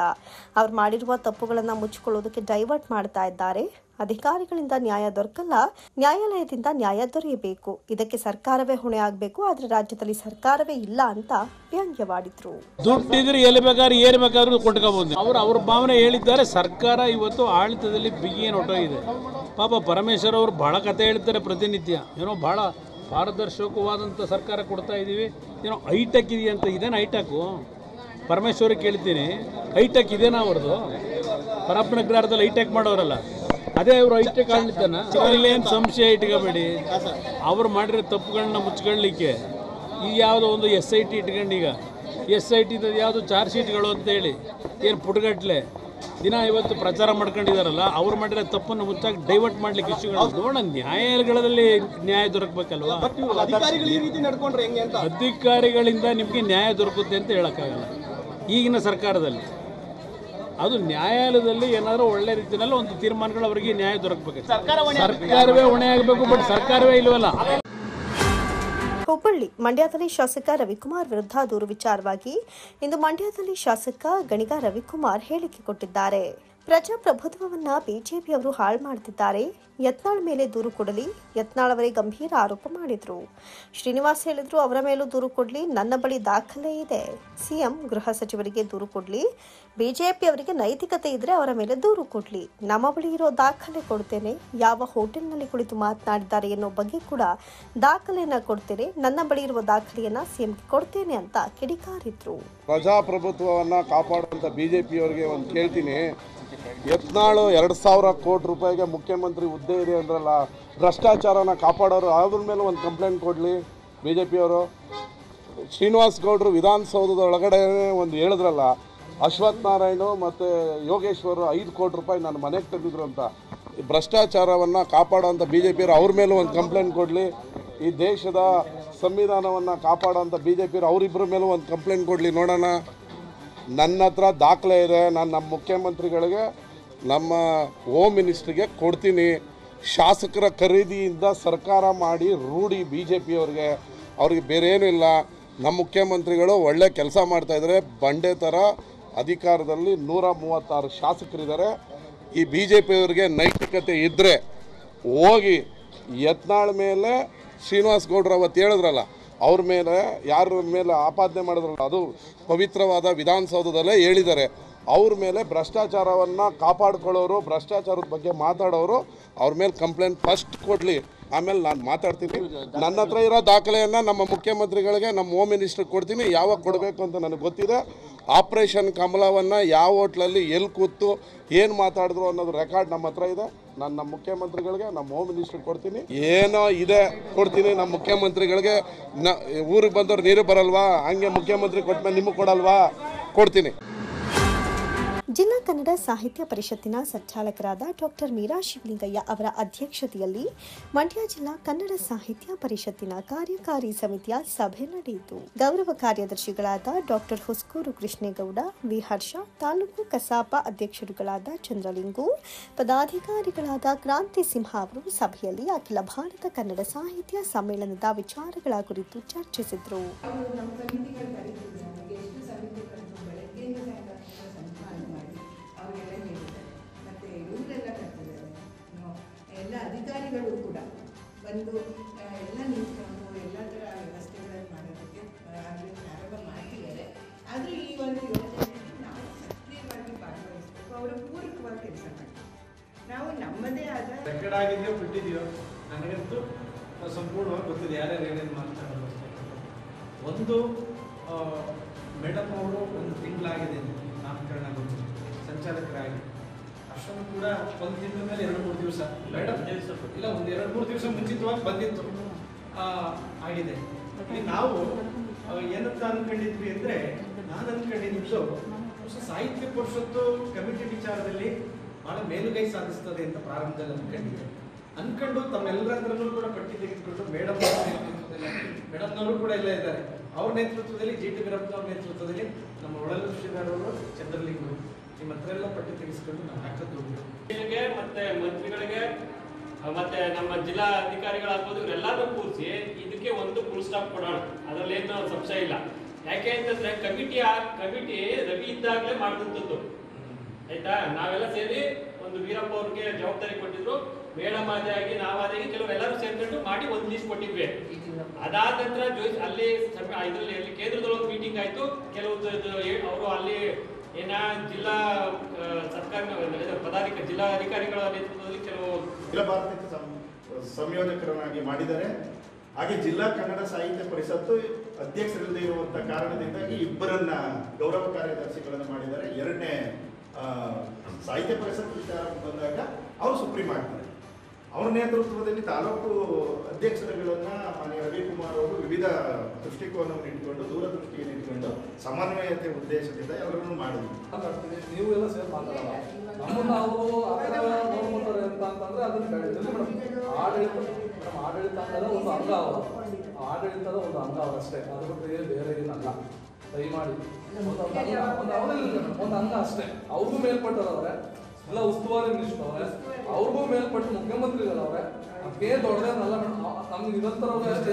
ಅವ್ರು ಮಾಡಿರುವ ತಪ್ಪುಗಳನ್ನು ಮುಚ್ಚಿಕೊಳ್ಳೋದಕ್ಕೆ ಡೈವರ್ಟ್ ಮಾಡ್ತಾ ಇದ್ದಾರೆ. ಅಧಿಕಾರಿಗಳಿಂದ ನ್ಯಾಯ ದೊರಕಲ್ಲ, ನ್ಯಾಯಾಲಯದಿಂದ ನ್ಯಾಯ ದೊರೆಯಬೇಕು. ಇದಕ್ಕೆ ಸರ್ಕಾರವೇ ಹೊಣೆ ಆಗಬೇಕು. ಆದರೆ ರಾಜ್ಯದಲ್ಲಿ ಸರ್ಕಾರವೇ ಇಲ್ಲ ಅಂತ ವ್ಯಂಗ್ಯವಾಡಿದ್ರು. ದುಡ್ಡಿದ್ರೆ ಎಲ್ಲಿ ಬೇಕಾದ್ರೂ ಏನ್ ಬೇಕಾದ್ರೂ ಕೊಂಡ್ಕೋಬಹುದು. ಅವ್ರ ಭಾವನೆ ಹೇಳಿದ್ದಾರೆ. ಸರ್ಕಾರ ಇವತ್ತು ಆಡಳಿತದಲ್ಲಿ ಬಿಗಿ ಹೊಟ್ಟೋಗಿದೆ. ಪಾಪ ಪರಮೇಶ್ವರ್ ಅವರು ಬಹಳ ಕತೆ ಹೇಳ್ತಾರೆ ಪ್ರತಿನಿತ್ಯ. ಏನೋ ಬಹಳ ಪಾರದರ್ಶಕವಾದಂಥ ಸರ್ಕಾರ ಕೊಡ್ತಾ ಇದ್ದೀವಿ, ಏನೋ ಹೈಟೆಕ್ ಇದೆಯಂತ. ಇದೇನು ಹೈಟೆಕ್ಕು? ಪರಮೇಶ್ವರಿಗೆ ಕೇಳ್ತೀನಿ, ಹೈಟೆಕ್ ಇದೇನಾ ಅವ್ರದ್ದು? ಪರಪ್ಪನ ಅಗ್ರಹಾರದಲ್ಲಿ ಹೈಟೆಕ್ ಮಾಡೋರಲ್ಲ, ಅದೇ ಅವರು ಹೈಟೆಕ್ ಆಡಳಿತನ? ಅಲ್ಲೇನು ಸಂಶಯ ಇಟ್ಕೋಬೇಡಿ. ಅವ್ರು ಮಾಡಿರೋ ತಪ್ಪುಗಳನ್ನ ಮುಚ್ಕೊಳ್ಳಿಕ್ಕೆ ಈಗ ಯಾವುದೋ ಒಂದು SIT ಇಟ್ಕೊಂಡು, ಈಗ SIT ಯಾವುದು ಚಾರ್ಜ್ ಶೀಟ್ಗಳು ಅಂತೇಳಿ ಏನು ಪುಟಗಟ್ಲೆ ದಿನ ಇವತ್ತು ಪ್ರಚಾರ ಮಾಡ್ಕೊಂಡಿದ್ದಾರಲ್ಲ, ಅವ್ರು ಮಾಡಿರೋ ತಪ್ಪನ್ನು ಮುಚ್ಚಾಗಿ ಡೈವರ್ಟ್ ಮಾಡ್ಲಿಕ್ಕೆ ಇಶ್ಯೂಗಳು. ನೋಡೋಣ, ನ್ಯಾಯಾಲಯಗಳಲ್ಲಿ ನ್ಯಾಯ ದೊರಕಬೇಕಲ್ವಾ? ಅಧಿಕಾರಿಗಳಿಂದ ನಿಮಗೆ ನ್ಯಾಯ ದೊರಕುತ್ತೆ ಅಂತ ಹೇಳೋಕ್ಕಾಗಲ್ಲ ಈಗಿನ ಸರ್ಕಾರದಲ್ಲಿ. ಅದು ನ್ಯಾಯಾಲಯದಲ್ಲಿ ಏನಾದರೂ ಒಳ್ಳೆ ರೀತಿಯಲ್ಲಿ ಒಂದು ತೀರ್ಮಾನಗಳು ಅವರಿಗೆ ನ್ಯಾಯ ದೊರಕಬೇಕು. ಸರ್ಕಾರವೇ ಹೊಣೆ ಆಗಬೇಕು, ಬಟ್ ಸರ್ಕಾರವೇ ಇಲ್ವಲ್ಲ. ಹುಬ್ಬಳ್ಳಿ ಮಂಡ್ಯದಲ್ಲಿ ಶಾಸಕ ರವಿಕುಮಾರ್ ವಿರುದ್ಧ ದೂರು ವಿಚಾರವಾಗಿ ಇಂದು ಮಂಡ್ಯದಲ್ಲಿ ಶಾಸಕ ಗಣಿಗ ರವಿಕುಮಾರ್ ಹೇಳಿಕೆ ಕೊಟ್ಟಿದ್ದಾರೆ. ಪ್ರಜಾಪ್ರಭುತ್ವವನ್ನು ಬಿಜೆಪಿಯವರು ಹಾಳು ಮಾಡುತ್ತಿದ್ದಾರೆ. ಯತ್ನಾಳ್ ಮೇಲೆ ದೂರು ಕೊಡಲಿ. ಯತ್ನಾಳ್ ಅವರೇ ಗಂಭೀರ ಆರೋಪ ಮಾಡಿದರು. ಶ್ರೀನಿವಾಸ್ ಹೇಳಿದ್ರು, ಅವರ ಮೇಲೂ ದೂರು ಕೊಡಲಿ, ನನ್ನ ಬಳಿ ದಾಖಲೆ ಇದೆ. ಸಿಎಂ ಗೃಹ ಸಚಿವರಿಗೆ ದೂರು ಕೊಡಲಿ. ಬಿಜೆಪಿಯವರಿಗೆ ನೈತಿಕತೆ ಇದ್ರೆ ಅವರ ಮೇಲೆ ದೂರು ಕೊಡಲಿ. ನಮ್ಮ ಬಳಿ ಇರೋ ದಾಖಲೆ ಕೊಡ್ತೇನೆ. ಯಾವ ಹೋಟೆಲ್ನಲ್ಲಿ ಕುಳಿತು ಮಾತನಾಡಿದ್ದಾರೆ ಎನ್ನೋ ಬಗ್ಗೆ ಕೂಡ ದಾಖಲೆಯನ್ನ ಕೊಡ್ತೇನೆ. ನನ್ನ ಬಳಿ ಇರುವ ದಾಖಲೆಯನ್ನ ಸಿಎಂಗೆ ಕೊಡ್ತೇನೆ ಅಂತ ಕಿಡಿಕಾರಿದ್ರು. ಪ್ರಜಾಪ್ರಭುತ್ವವನ್ನು ಕಾಪಾಡುವಂಥ ಬಿಜೆಪಿಯವರಿಗೆ ಒಂದು ಕೇಳ್ತೀನಿ, ಯತ್ನಾಳು 2,000 ಕೋಟಿ ರೂಪಾಯಿಗೆ ಮುಖ್ಯಮಂತ್ರಿ ಹುದ್ದೆ ಇದೆ ಅಂದ್ರಲ್ಲ, ಭ್ರಷ್ಟಾಚಾರನ ಕಾಪಾಡೋರು ಅವ್ರ ಮೇಲೆ ಒಂದು ಕಂಪ್ಲೇಂಟ್ ಕೊಡಲಿ ಬಿಜೆಪಿಯವರು. ಶ್ರೀನಿವಾಸ್ ಗೌಡರು ವಿಧಾನಸೌಧದ ಒಳಗಡೆ ಒಂದು ಹೇಳಿದ್ರಲ್ಲ, ಅಶ್ವಥ್ ನಾರಾಯಣ ಮತ್ತು ಯೋಗೇಶ್ವರು 5 ಕೋಟಿ ರೂಪಾಯಿ ನನ್ನ ಮನೆಗೆ ತೆಗೆದಿದ್ರು ಅಂತ. ಭ್ರಷ್ಟಾಚಾರವನ್ನು ಕಾಪಾಡೋವಂಥ ಬಿಜೆಪಿಯವರು ಅವ್ರ ಮೇಲೂ ಒಂದು ಕಂಪ್ಲೇಂಟ್ ಕೊಡಲಿ. ಈ ದೇಶದ ಸಂವಿಧಾನವನ್ನು ಕಾಪಾಡೋವಂಥ ಬಿಜೆಪಿಯವರು ಅವರಿಬ್ಬರ ಮೇಲೂ ಒಂದು ಕಂಪ್ಲೇಂಟ್ ಕೊಡಲಿ, ನೋಡೋಣ. ನನ್ನ ಹತ್ರ ದಾಖಲೆ ಇದೆ. ನಾನು ನಮ್ಮ ಮುಖ್ಯಮಂತ್ರಿಗಳಿಗೆ, ನಮ್ಮ ಹೋಮ್ ಮಿನಿಸ್ಟ್ರಿಗೆ ಕೊಡ್ತೀನಿ. ಶಾಸಕರ ಖರೀದಿಯಿಂದ ಸರ್ಕಾರ ಮಾಡಿ ರೂಢಿ ಬಿ ಜೆ ಪಿಯವ್ರಿಗೆ, ಅವ್ರಿಗೆ ಬೇರೆ ಏನೂ ಇಲ್ಲ. ನಮ್ಮ ಮುಖ್ಯಮಂತ್ರಿಗಳು ಒಳ್ಳೆ ಕೆಲಸ ಮಾಡ್ತಾಯಿದ್ದಾರೆ. ಬಂಡೆ ಥರ ಅಧಿಕಾರದಲ್ಲಿ 136 ಶಾಸಕರಿದ್ದಾರೆ. ಈ ಬಿ ಜೆ ಪಿಯವ್ರಿಗೆ ನೈತಿಕತೆ ಇದ್ದರೆ ಹೋಗಿ ಯತ್ನಾಳ್ ಮೇಲೆ ಶ್ರೀನಿವಾಸ್ ಗೌಡ್ರು ಅವತ್ತು ಹೇಳಿದ್ರಲ್ಲ, ಅವ್ರ ಮೇಲೆ ಯಾರ ಮೇಲೆ ಆಪಾದನೆ ಮಾಡಿದ್ರಲ್ಲ, ಅದು ಪವಿತ್ರವಾದ ವಿಧಾನಸೌಧದಲ್ಲೇ ಹೇಳಿದ್ದಾರೆ. ಅವ್ರ ಮೇಲೆ ಭ್ರಷ್ಟಾಚಾರವನ್ನು ಕಾಪಾಡ್ಕೊಳ್ಳೋರು, ಭ್ರಷ್ಟಾಚಾರದ ಬಗ್ಗೆ ಮಾತಾಡೋರು, ಅವ್ರ ಮೇಲೆ ಕಂಪ್ಲೇಂಟ್ ಫಸ್ಟ್ ಕೊಡಲಿ, ಆಮೇಲೆ ನಾನು ಮಾತಾಡ್ತೀನಿ. ನನ್ನ ಹತ್ರ ಇರೋ ದಾಖಲೆಯನ್ನು ನಮ್ಮ ಮುಖ್ಯಮಂತ್ರಿಗಳಿಗೆ, ನಮ್ಮ ಹೋಮ್ ಮಿನಿಸ್ಟ್ರಿಗೆ ಕೊಡ್ತೀನಿ. ಯಾವಾಗ ಕೊಡಬೇಕು ಅಂತ ನನಗೆ ಗೊತ್ತಿದೆ. ಆಪ್ರೇಷನ್ ಕಮಲವನ್ನು ಯಾವ ಹೋಟ್ಲಲ್ಲಿ ಎಲ್ಲಿ ಕೂತು ಏನು ಮಾತಾಡಿದ್ರು ಅನ್ನೋದು ರೆಕಾರ್ಡ್ ನಮ್ಮ ಹತ್ರ ಇದೆ. ನಾನು ನಮ್ಮ ಮುಖ್ಯಮಂತ್ರಿಗಳಿಗೆ, ನಮ್ಮ ಹೋಮ್ ಮಿನಿಸ್ಟ್ರಿಗೆ ಕೊಡ್ತೀನಿ. ಏನೋ ಇದೆ ಕೊಡ್ತೀನಿ ನಮ್ಮ ಮುಖ್ಯಮಂತ್ರಿಗಳಿಗೆ. ಊರಿಗೆ ಬಂದವ್ರು ನೀರು ಬರಲ್ವಾ, ಹಂಗೆ ಮುಖ್ಯಮಂತ್ರಿ ಕೊಟ್ಟಮೇಲೆ ನಿಮಗೆ ಕೊಡಲ್ವಾ, ಕೊಡ್ತೀನಿ. ಜಿಲ್ಲಾ ಕನ್ನಡ ಸಾಹಿತ್ಯ ಪರಿಷತ್ತಿನ ಸಂಚಾಲಕರಾದ ಡಾಕ್ಟರ್ ಮೀರಾ ಶಿವಲಿಂಗಯ್ಯ ಅವರ ಅಧ್ಯಕ್ಷತೆಯಲ್ಲಿ ಮಂಡ್ಯ ಜಿಲ್ಲಾ ಕನ್ನಡ ಸಾಹಿತ್ಯ ಪರಿಷತ್ತಿನ ಕಾರ್ಯಕಾರಿ ಸಮಿತಿಯ ಸಭೆ ನಡೆಯಿತು. ಗೌರವ ಕಾರ್ಯದರ್ಶಿಗಳಾದ ಡಾಕ್ಟರ್ ಹುಸ್ಕೂರು ಕೃಷ್ಣೇಗೌಡ, ವಿ ಹರ್ಷ, ತಾಲೂಕು ಕಸಾಪ ಅಧ್ಯಕ್ಷರುಗಳಾದ ಚಂದ್ರಲಿಂಗು, ಪದಾಧಿಕಾರಿಗಳಾದ ಕ್ರಾಂತಿ ಸಿಂಹ ಅವರು ಸಭೆಯಲ್ಲಿ ಅಖಿಲ ಭಾರತ ಕನ್ನಡ ಸಾಹಿತ್ಯ ಸಮ್ಮೇಳನದ ವಿಚಾರಗಳ ಕುರಿತು ಚರ್ಚಿಸಿದರು. ಎಲ್ಲ ಅಧಿಕಾರಿಗಳು ಕೂಡ ಬಂದು ಎಲ್ಲ ನಿಂತ್ಕೊಂಡು ಎಲ್ಲ ಥರ ವ್ಯವಸ್ಥೆಗಳನ್ನು ಮಾಡೋದಕ್ಕೆ ಪ್ರಾರಂಭ ಮಾಡ್ತಿದ್ದಾರೆ. ಆದರೆ ಈ ಒಂದು ಯೋಜನೆಯಲ್ಲಿ ನಾವು ಸಕ್ರಿಯವಾಗಿ ಭಾಗವಹಿಸಬೇಕು, ಅವರ ಪೂರಕವಾಗಿ ಕೆಲಸ ಮಾಡಬೇಕು. ನಾವು ನಮ್ಮದೇ ಆದ ರೆಕಾರ್ಡ್ ಆಗಿದೆಯೋ ಬಿಟ್ಟಿದೆಯೋ ನನಗಂತೂ ಸಂಪೂರ್ಣವಾಗಿ ಗೊತ್ತಿದೆ ಯಾರ್ಯಾರು ಏನೇನು ಮಾಡ್ತಾರೆ. ಒಂದು ಮೇಡಮ್ ಅವರು 1 ತಿಂಗಳಾಗಿದೆ ನಾಮಕರಣ ಗೊತ್ತು ಸಂಚಾಲಕರಾಗಿ. ಅಷ್ಟೊಂದು ಕೂಡ 1 ತಿಂಗಳ ಮೇಲೆ 2-3 ದಿವಸ ಮೇಡಮ್ ಇಲ್ಲ, ಒಂದು 2-3 ದಿವಸ ಮುಂಚಿತವಾಗಿ ಬಂದಿತ್ತು ಆಗಿದೆ. ನಾವು ಏನಂತ ಅಂದ್ಕೊಂಡಿದ್ವಿ ಅಂದರೆ, ನಾನು ಅಂದ್ಕೊಂಡಿದ್ದು ಸಾಹಿತ್ಯ ಪರಿಷತ್ತು ಕಮಿಟಿ ವಿಚಾರದಲ್ಲಿ ಭಾಳ ಮೇಲುಗೈ ಸಾಧಿಸ್ತದೆ ಅಂತ ಪ್ರಾರಂಭದಲ್ಲಿ ಅಂದ್ಕೊಂಡು ತಮ್ಮೆಲ್ಲರ ಹತ್ರನೂ ಕೂಡ ಪಟ್ಟಿ ತೆಗೆದುಕೊಂಡು ಮೇಡಮ್ನವರು ಕೂಡ ಎಲ್ಲ ಇದ್ದಾರೆ. ಅವ್ರ ನೇತೃತ್ವದಲ್ಲಿ ಜಿ ಟಿ ವೀರಪ್ಪನವ್ರ ನೇತೃತ್ವದಲ್ಲಿ ನಮ್ಮ ಒಳಲು ಶ್ರೀಧರವರು, ಚಂದ್ರಲಿಂಗರು, ನಿಮ್ಮ ಹತ್ರ ಎಲ್ಲ ಪಟ್ಟಿ ತೆಗೆಸ್ಕೊಂಡು ನಾವು ಹಾಕೋದು ಮತ್ತೆ ಮಂತ್ರಿಗಳಿಗೆ ಮತ್ತೆ ನಮ್ಮ ಜಿಲ್ಲಾ ಅಧಿಕಾರಿಗಳಾಗ್ಬೋದು, ಇವರೆಲ್ಲರೂ ಕೂರಿಸಿ ಇದಕ್ಕೆ ಒಂದು ಫುಲ್ ಸ್ಟಾಪ್ ಕೊಡೋಣ. ಅದರಲ್ಲಿ ಏನು ಸಂಶಯ ಇಲ್ಲ. ಯಾಕೆ ಅಂತಂದ್ರೆ ಕಮಿಟಿ ರವಿ ಇದ್ದಾಗಲೇ ಮಾಡಿದಂಥದ್ದು ಆಯ್ತಾ. ನಾವೆಲ್ಲ ಸೇರಿ ಒಂದು ವೀರಪ್ಪ ಅವ್ರಿಗೆ ಜವಾಬ್ದಾರಿ ಕೊಟ್ಟಿದ್ರು, ಮೇಡಮ್ ಆದಾಗಿ ನಾವಾದಾಗಿ ಕೆಲವರೆಲ್ಲರೂ ಸೇರ್ಕೊಂಡು ಮಾಡಿ ಒಂದು ಲೀಸ್ಟ್ ಕೊಟ್ಟಿದ್ವಿ. ಅದಾದ ನಂತರ ಅಲ್ಲಿ ಇದರಲ್ಲಿ ಕೇಂದ್ರದಲ್ಲಿ ಒಂದು ಮೀಟಿಂಗ್ ಆಯ್ತು. ಕೆಲವು ಅವರು ಅಲ್ಲಿ ಜಿಲ್ಲಾ ಸರ್ಕಾರ ಜಿಲ್ಲಾ ಅಧಿಕಾರಿಗಳ ನೇತೃತ್ವದಲ್ಲಿ ಕೆಲವು ಅಖಿಲ ಭಾರತ ಸಂಯೋಜಕರನ್ನಾಗಿ ಮಾಡಿದ್ದಾರೆ. ಹಾಗೆ ಜಿಲ್ಲಾ ಕನ್ನಡ ಸಾಹಿತ್ಯ ಪರಿಷತ್ತು ಅಧ್ಯಕ್ಷರಲ್ಲದೆ ಇರುವಂತಹ ಕಾರಣದಿಂದಾಗಿ ಇಬ್ಬರನ್ನ ಗೌರವ ಕಾರ್ಯದರ್ಶಿಗಳನ್ನು ಮಾಡಿದ್ದಾರೆ. 2ನೇ ಸಾಹಿತ್ಯ ಪರಿಷತ್ ವಿಚಾರ ಬಂದಾಗ ಅವರು ಸುಪ್ರೀಂ ಆಗ್ತಾರೆ. ಅವರ ನೇತೃತ್ವದಲ್ಲಿ ತಾಲೂಕು ಅಧ್ಯಕ್ಷರುಗಳನ್ನ ಮಾನ್ಯ ರವಿಕುಮಾರ್ ಅವರು ವಿವಿಧ ದೃಷ್ಟಿಕೋನವನ್ನು ಇಟ್ಕೊಂಡು, ದೂರದೃಷ್ಟಿಯನ್ನು ಇಟ್ಕೊಂಡು ಸಮನ್ವಯತೆ ಉದ್ದೇಶದಿಂದ ಎಲ್ಲರನ್ನು ಮಾಡಿದ್ವಿ. ನೀವು ಎಲ್ಲ ಸೇರಿ ಮಾತಾಡಲ್ಲ, ನಮ್ಮನ್ನು ಅವರು ಆ ಥರ ನೋಡ್ಕೊತಾರೆ ಅಂತಂದ್ರೆ ಅದನ್ನು ಆಡಳಿತ ಅನ್ನೋದು ಒಂದು ಅಂಗ, ಅವರು ಆಡಳಿತದ ಒಂದು ಅಂಗ ಅವರಷ್ಟೇ, ಅದ್ರ ಬೇರೆ ಏನಲ್ಲ. ದಯಮಾಡಿ ಒಂದು ಅಂಗ ಅಷ್ಟೇ. ಅವ್ರಿಗೂ ಮೇಲ್ಪಟ್ಟವ್ರೆ, ಎಲ್ಲ ಉಸ್ತುವಾರಿ ಮಿನಿಸ್ಟರ್ ಅವ್ರೆ, ಅವ್ರಿಗೂ ಮೇಲ್ಪಟ್ಟು ಮುಖ್ಯಮಂತ್ರಿಗಳವ್ರೆ. ಅದೇ ದೊಡ್ಡದೇನಲ್ಲ, ನಮ್ಗೆ ನಿರಂತರವಾಗಿ ಅಷ್ಟೇ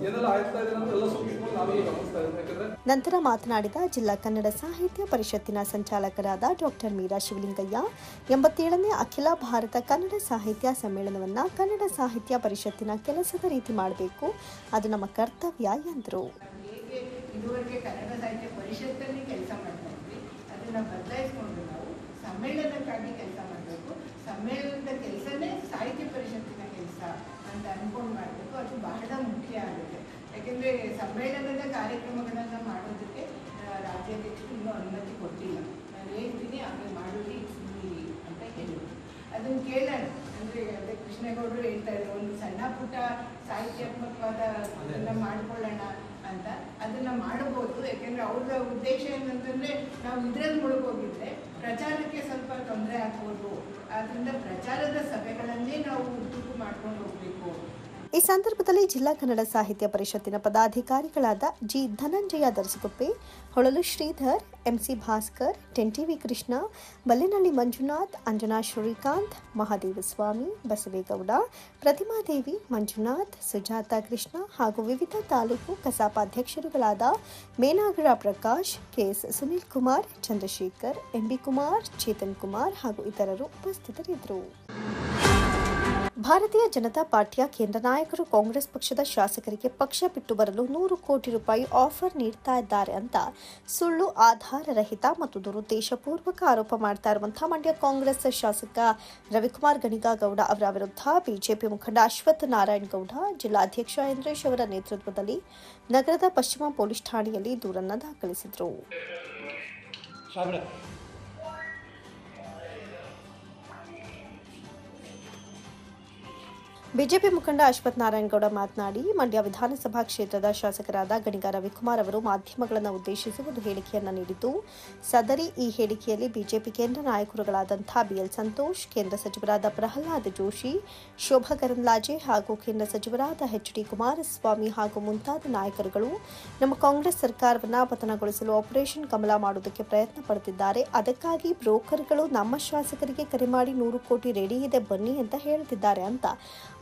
ಏನೆಲ್ಲ ಆಯ್ತಾ ಇದೆ ಅಂತ ಎಲ್ಲ ಸೂಕ್ಷ್ಮವಾಗಿ ನಾವೀಗ ಗಮನಿಸ್ತಾ ಇದ್ದೀವಿ. ಯಾಕಂದರೆ ನಂತರ ಮಾತನಾಡಿದ ಜಿಲ್ಲಾ ಕನ್ನಡ ಸಾಹಿತ್ಯ ಪರಿಷತ್ತಿನ ಸಂಚಾಲಕರಾದ ಡಾಕ್ಟರ್ ಮೀರಾ ಶಿವಲಿಂಗಯ್ಯ, 87ನೇ ಅಖಿಲ ಭಾರತ ಕನ್ನಡ ಸಾಹಿತ್ಯ ಸಮ್ಮೇಳನವನ್ನು ಕನ್ನಡ ಸಾಹಿತ್ಯ ಪರಿಷತ್ತಿನ ಕೆಲಸದ ರೀತಿ ಮಾಡಬೇಕು, ಅದು ನಮ್ಮ ಕರ್ತವ್ಯ ಎಂದರು. ಹೇಗೆ ಇದುವರೆಗೆ ಕನ್ನಡ ಸಾಹಿತ್ಯ ಪರಿಷತ್ತಲ್ಲಿ ಕೆಲಸ ಮಾಡ್ತಾ ಇದ್ವಿ, ಅದನ್ನು ಬದಲಾಯಿಸ್ಕೊಂಡು ನಾವು ಸಮ್ಮೇಳನಕ್ಕಾಗಿ ಕೆಲಸ ಮಾಡಬೇಕು. ಸಮ್ಮೇಳನದ ಕೆಲಸನೇ ಸಾಹಿತ್ಯ ಪರಿಷತ್ತಿನ ಕೆಲಸ ಅಂತ ಅನ್ಕೊಂಡು ಮಾಡಬೇಕು. ಅದು ಬಹಳ ಮುಖ್ಯ ಆಗುತ್ತೆ. ಯಾಕೆಂದರೆ ಸಮ್ಮೇಳನದ ಕಾರ್ಯಕ್ರಮಗಳನ್ನು ಮಾಡೋದಕ್ಕೆ ರಾಜ್ಯಾಧ್ಯಕ್ಷರು ಇನ್ನೂ ಅನುಮತಿ ಕೊಟ್ಟಿಲ್ಲ. ನಾನು ಹೇಳ್ತೀನಿ ಆಮೇಲೆ ಮಾಡೋದು ಅಂತ ಹೇಳಿದ್ರು. ಅದನ್ನು ಕೇಳೋಣ. ಅಂದರೆ ಅದೇ ಕೃಷ್ಣೇಗೌಡರು ಹೇಳ್ತಾ ಇದ್ರು, ಒಂದು ಸಣ್ಣ ಪುಟ್ಟ ಸಾಹಿತ್ಯಾತ್ಮಕವಾದ ಅದನ್ನು ಮಾಡ್ಕೊಳ್ಳೋಣ ಅಂತ. ಅದನ್ನು ಮಾಡಬಹುದು. ಯಾಕೆಂದರೆ ಅವ್ರ ಉದ್ದೇಶ ಏನಂತಂದರೆ ನಾವು ಇದರಲ್ಲಿ ಮುಳುಗೋಗಿದ್ರೆ ಪ್ರಚಾರಕ್ಕೆ ಸ್ವಲ್ಪ ತೊಂದರೆ ಆಗ್ಬೋದು. ಆದ್ದರಿಂದ ಪ್ರಚಾರದ ಸಭೆಗಳನ್ನೇ ನಾವು ಉದ್ದಕ್ಕೂ ಮಾಡ್ಕೊಂಡು ಹೋಗಬೇಕು. ಈ ಸಂದರ್ಭದಲ್ಲಿ ಜಿಲ್ಲಾ ಕನ್ನಡ ಸಾಹಿತ್ಯ ಪರಿಷತ್ತಿನ ಪದಾಧಿಕಾರಿಗಳಾದ ಜಿ ಧನಂಜಯ ದರ್ಸಗುಪ್ಪೆ, ಹೊಳಲು ಶ್ರೀಧರ್, ಎಂಸಿ ಭಾಸ್ಕರ್, ಟೆಂಟಿವಿ ಕೃಷ್ಣ, ಬಲ್ಲೆನಹಳ್ಳಿ ಮಂಜುನಾಥ್, ಅಂಜನಾ ಶ್ರೀಕಾಂತ್, ಮಹಾದೇವಸ್ವಾಮಿ, ಬಸವೇಗೌಡ, ಪ್ರತಿಮಾದೇವಿ, ಮಂಜುನಾಥ್, ಸುಜಾತ ಕೃಷ್ಣ ಹಾಗೂ ವಿವಿಧ ತಾಲೂಕು ಕಸಾಪ ಅಧ್ಯಕ್ಷರುಗಳಾದ ಮೇನಾಗರ ಪ್ರಕಾಶ್, ಕೆಎಸ್ ಸುನೀಲ್ ಕುಮಾರ್, ಚಂದ್ರಶೇಖರ್, ಎಂಬಿ ಕುಮಾರ್, ಚೇತನ್ ಕುಮಾರ್ ಹಾಗೂ ಇತರರು ಉಪಸ್ಥಿತರಿದ್ದರು. ಭಾರತೀಯ ಜನತಾ ಪಾರ್ಟಿಯ ಕೇಂದ್ರ ನಾಯಕರು ಕಾಂಗ್ರೆಸ್ ಪಕ್ಷದ ಶಾಸಕರಿಗೆ ಪಕ್ಷ ಬಿಟ್ಟು ಬರಲು 100 ಕೋಟಿ ರೂಪಾಯಿ ಆಫರ್ ನೀಡ್ತಾ ಇದ್ದಾರೆ ಅಂತ ಸುಳ್ಳು, ಆಧಾರರಹಿತ ಮತ್ತು ದುರುದ್ದೇಶಪೂರ್ವಕ ಆರೋಪ ಮಾಡ್ತಾ ಇರುವಂತಹ ಮಂಡ್ಯ ಕಾಂಗ್ರೆಸ್ ಶಾಸಕ ರವಿಕುಮಾರ್ ಗಣಿಗಾಗೌಡ ಅವರ ವಿರುದ್ಧ ಬಿಜೆಪಿ ಮುಖಂಡ ಅಶ್ವಥ್ ನಾರಾಯಣಗೌಡ, ಜಿಲ್ಲಾಧ್ಯಕ್ಷ ಇಂದ್ರೇಶ್ ಅವರ ನೇತೃತ್ವದಲ್ಲಿ ನಗರದ ಪಶ್ಚಿಮ ಪೊಲೀಸ್ ಠಾಣೆಯಲ್ಲಿ ದೂರನ್ನು ದಾಖಲಿಸಿದರು. ಬಿಜೆಪಿ ಮುಖಂಡ ಅಶ್ವಥ್ ನಾರಾಯಣಗೌಡ ಮಾತನಾಡಿ, ಮಂಡ್ಯ ವಿಧಾನಸಭಾ ಕ್ಷೇತ್ರದ ಶಾಸಕರಾದ ಗಣಿಗ ರವಿಕುಮಾರ್ ಅವರು ಮಾಧ್ಯಮಗಳನ್ನು ಉದ್ದೇಶಿಸಿ ಒಂದು ಹೇಳಿಕೆಯನ್ನು ನೀಡಿದ್ದು, ಸದರಿ ಈ ಹೇಳಿಕೆಯಲ್ಲಿ ಬಿಜೆಪಿ ಕೇಂದ್ರ ನಾಯಕರುಗಳಾದಂಥ ಬಿಎಲ್ ಸಂತೋಷ್, ಕೇಂದ್ರ ಸಚಿವರಾದ ಪ್ರಹ್ಲಾದ್ ಜೋಶಿ, ಶೋಭಾ ಕರಂದ್ಲಾಜೆ ಹಾಗೂ ಕೇಂದ್ರ ಸಚಿವರಾದ ಎಚ್.ಡಿ. ಕುಮಾರಸ್ವಾಮಿ ಹಾಗೂ ಮುಂತಾದ ನಾಯಕರುಗಳು ನಮ್ಮ ಕಾಂಗ್ರೆಸ್ ಸರ್ಕಾರವನ್ನು ಪತನಗೊಳಿಸಲು ಆಪರೇಷನ್ ಕಮಲ ಮಾಡುವುದಕ್ಕೆ ಪ್ರಯತ್ನ ಪಡುತ್ತಿದ್ದಾರೆ. ಅದಕ್ಕಾಗಿ ಬ್ರೋಕರ್ಗಳು ನಮ್ಮ ಶಾಸಕರಿಗೆ ಕರೆ ಮಾಡಿ 100 ಕೋಟಿ ರೆಡಿ ಇದೆ ಬನ್ನಿ ಅಂತ ಹೇಳುತ್ತಿದ್ದಾರೆ ಅಂತ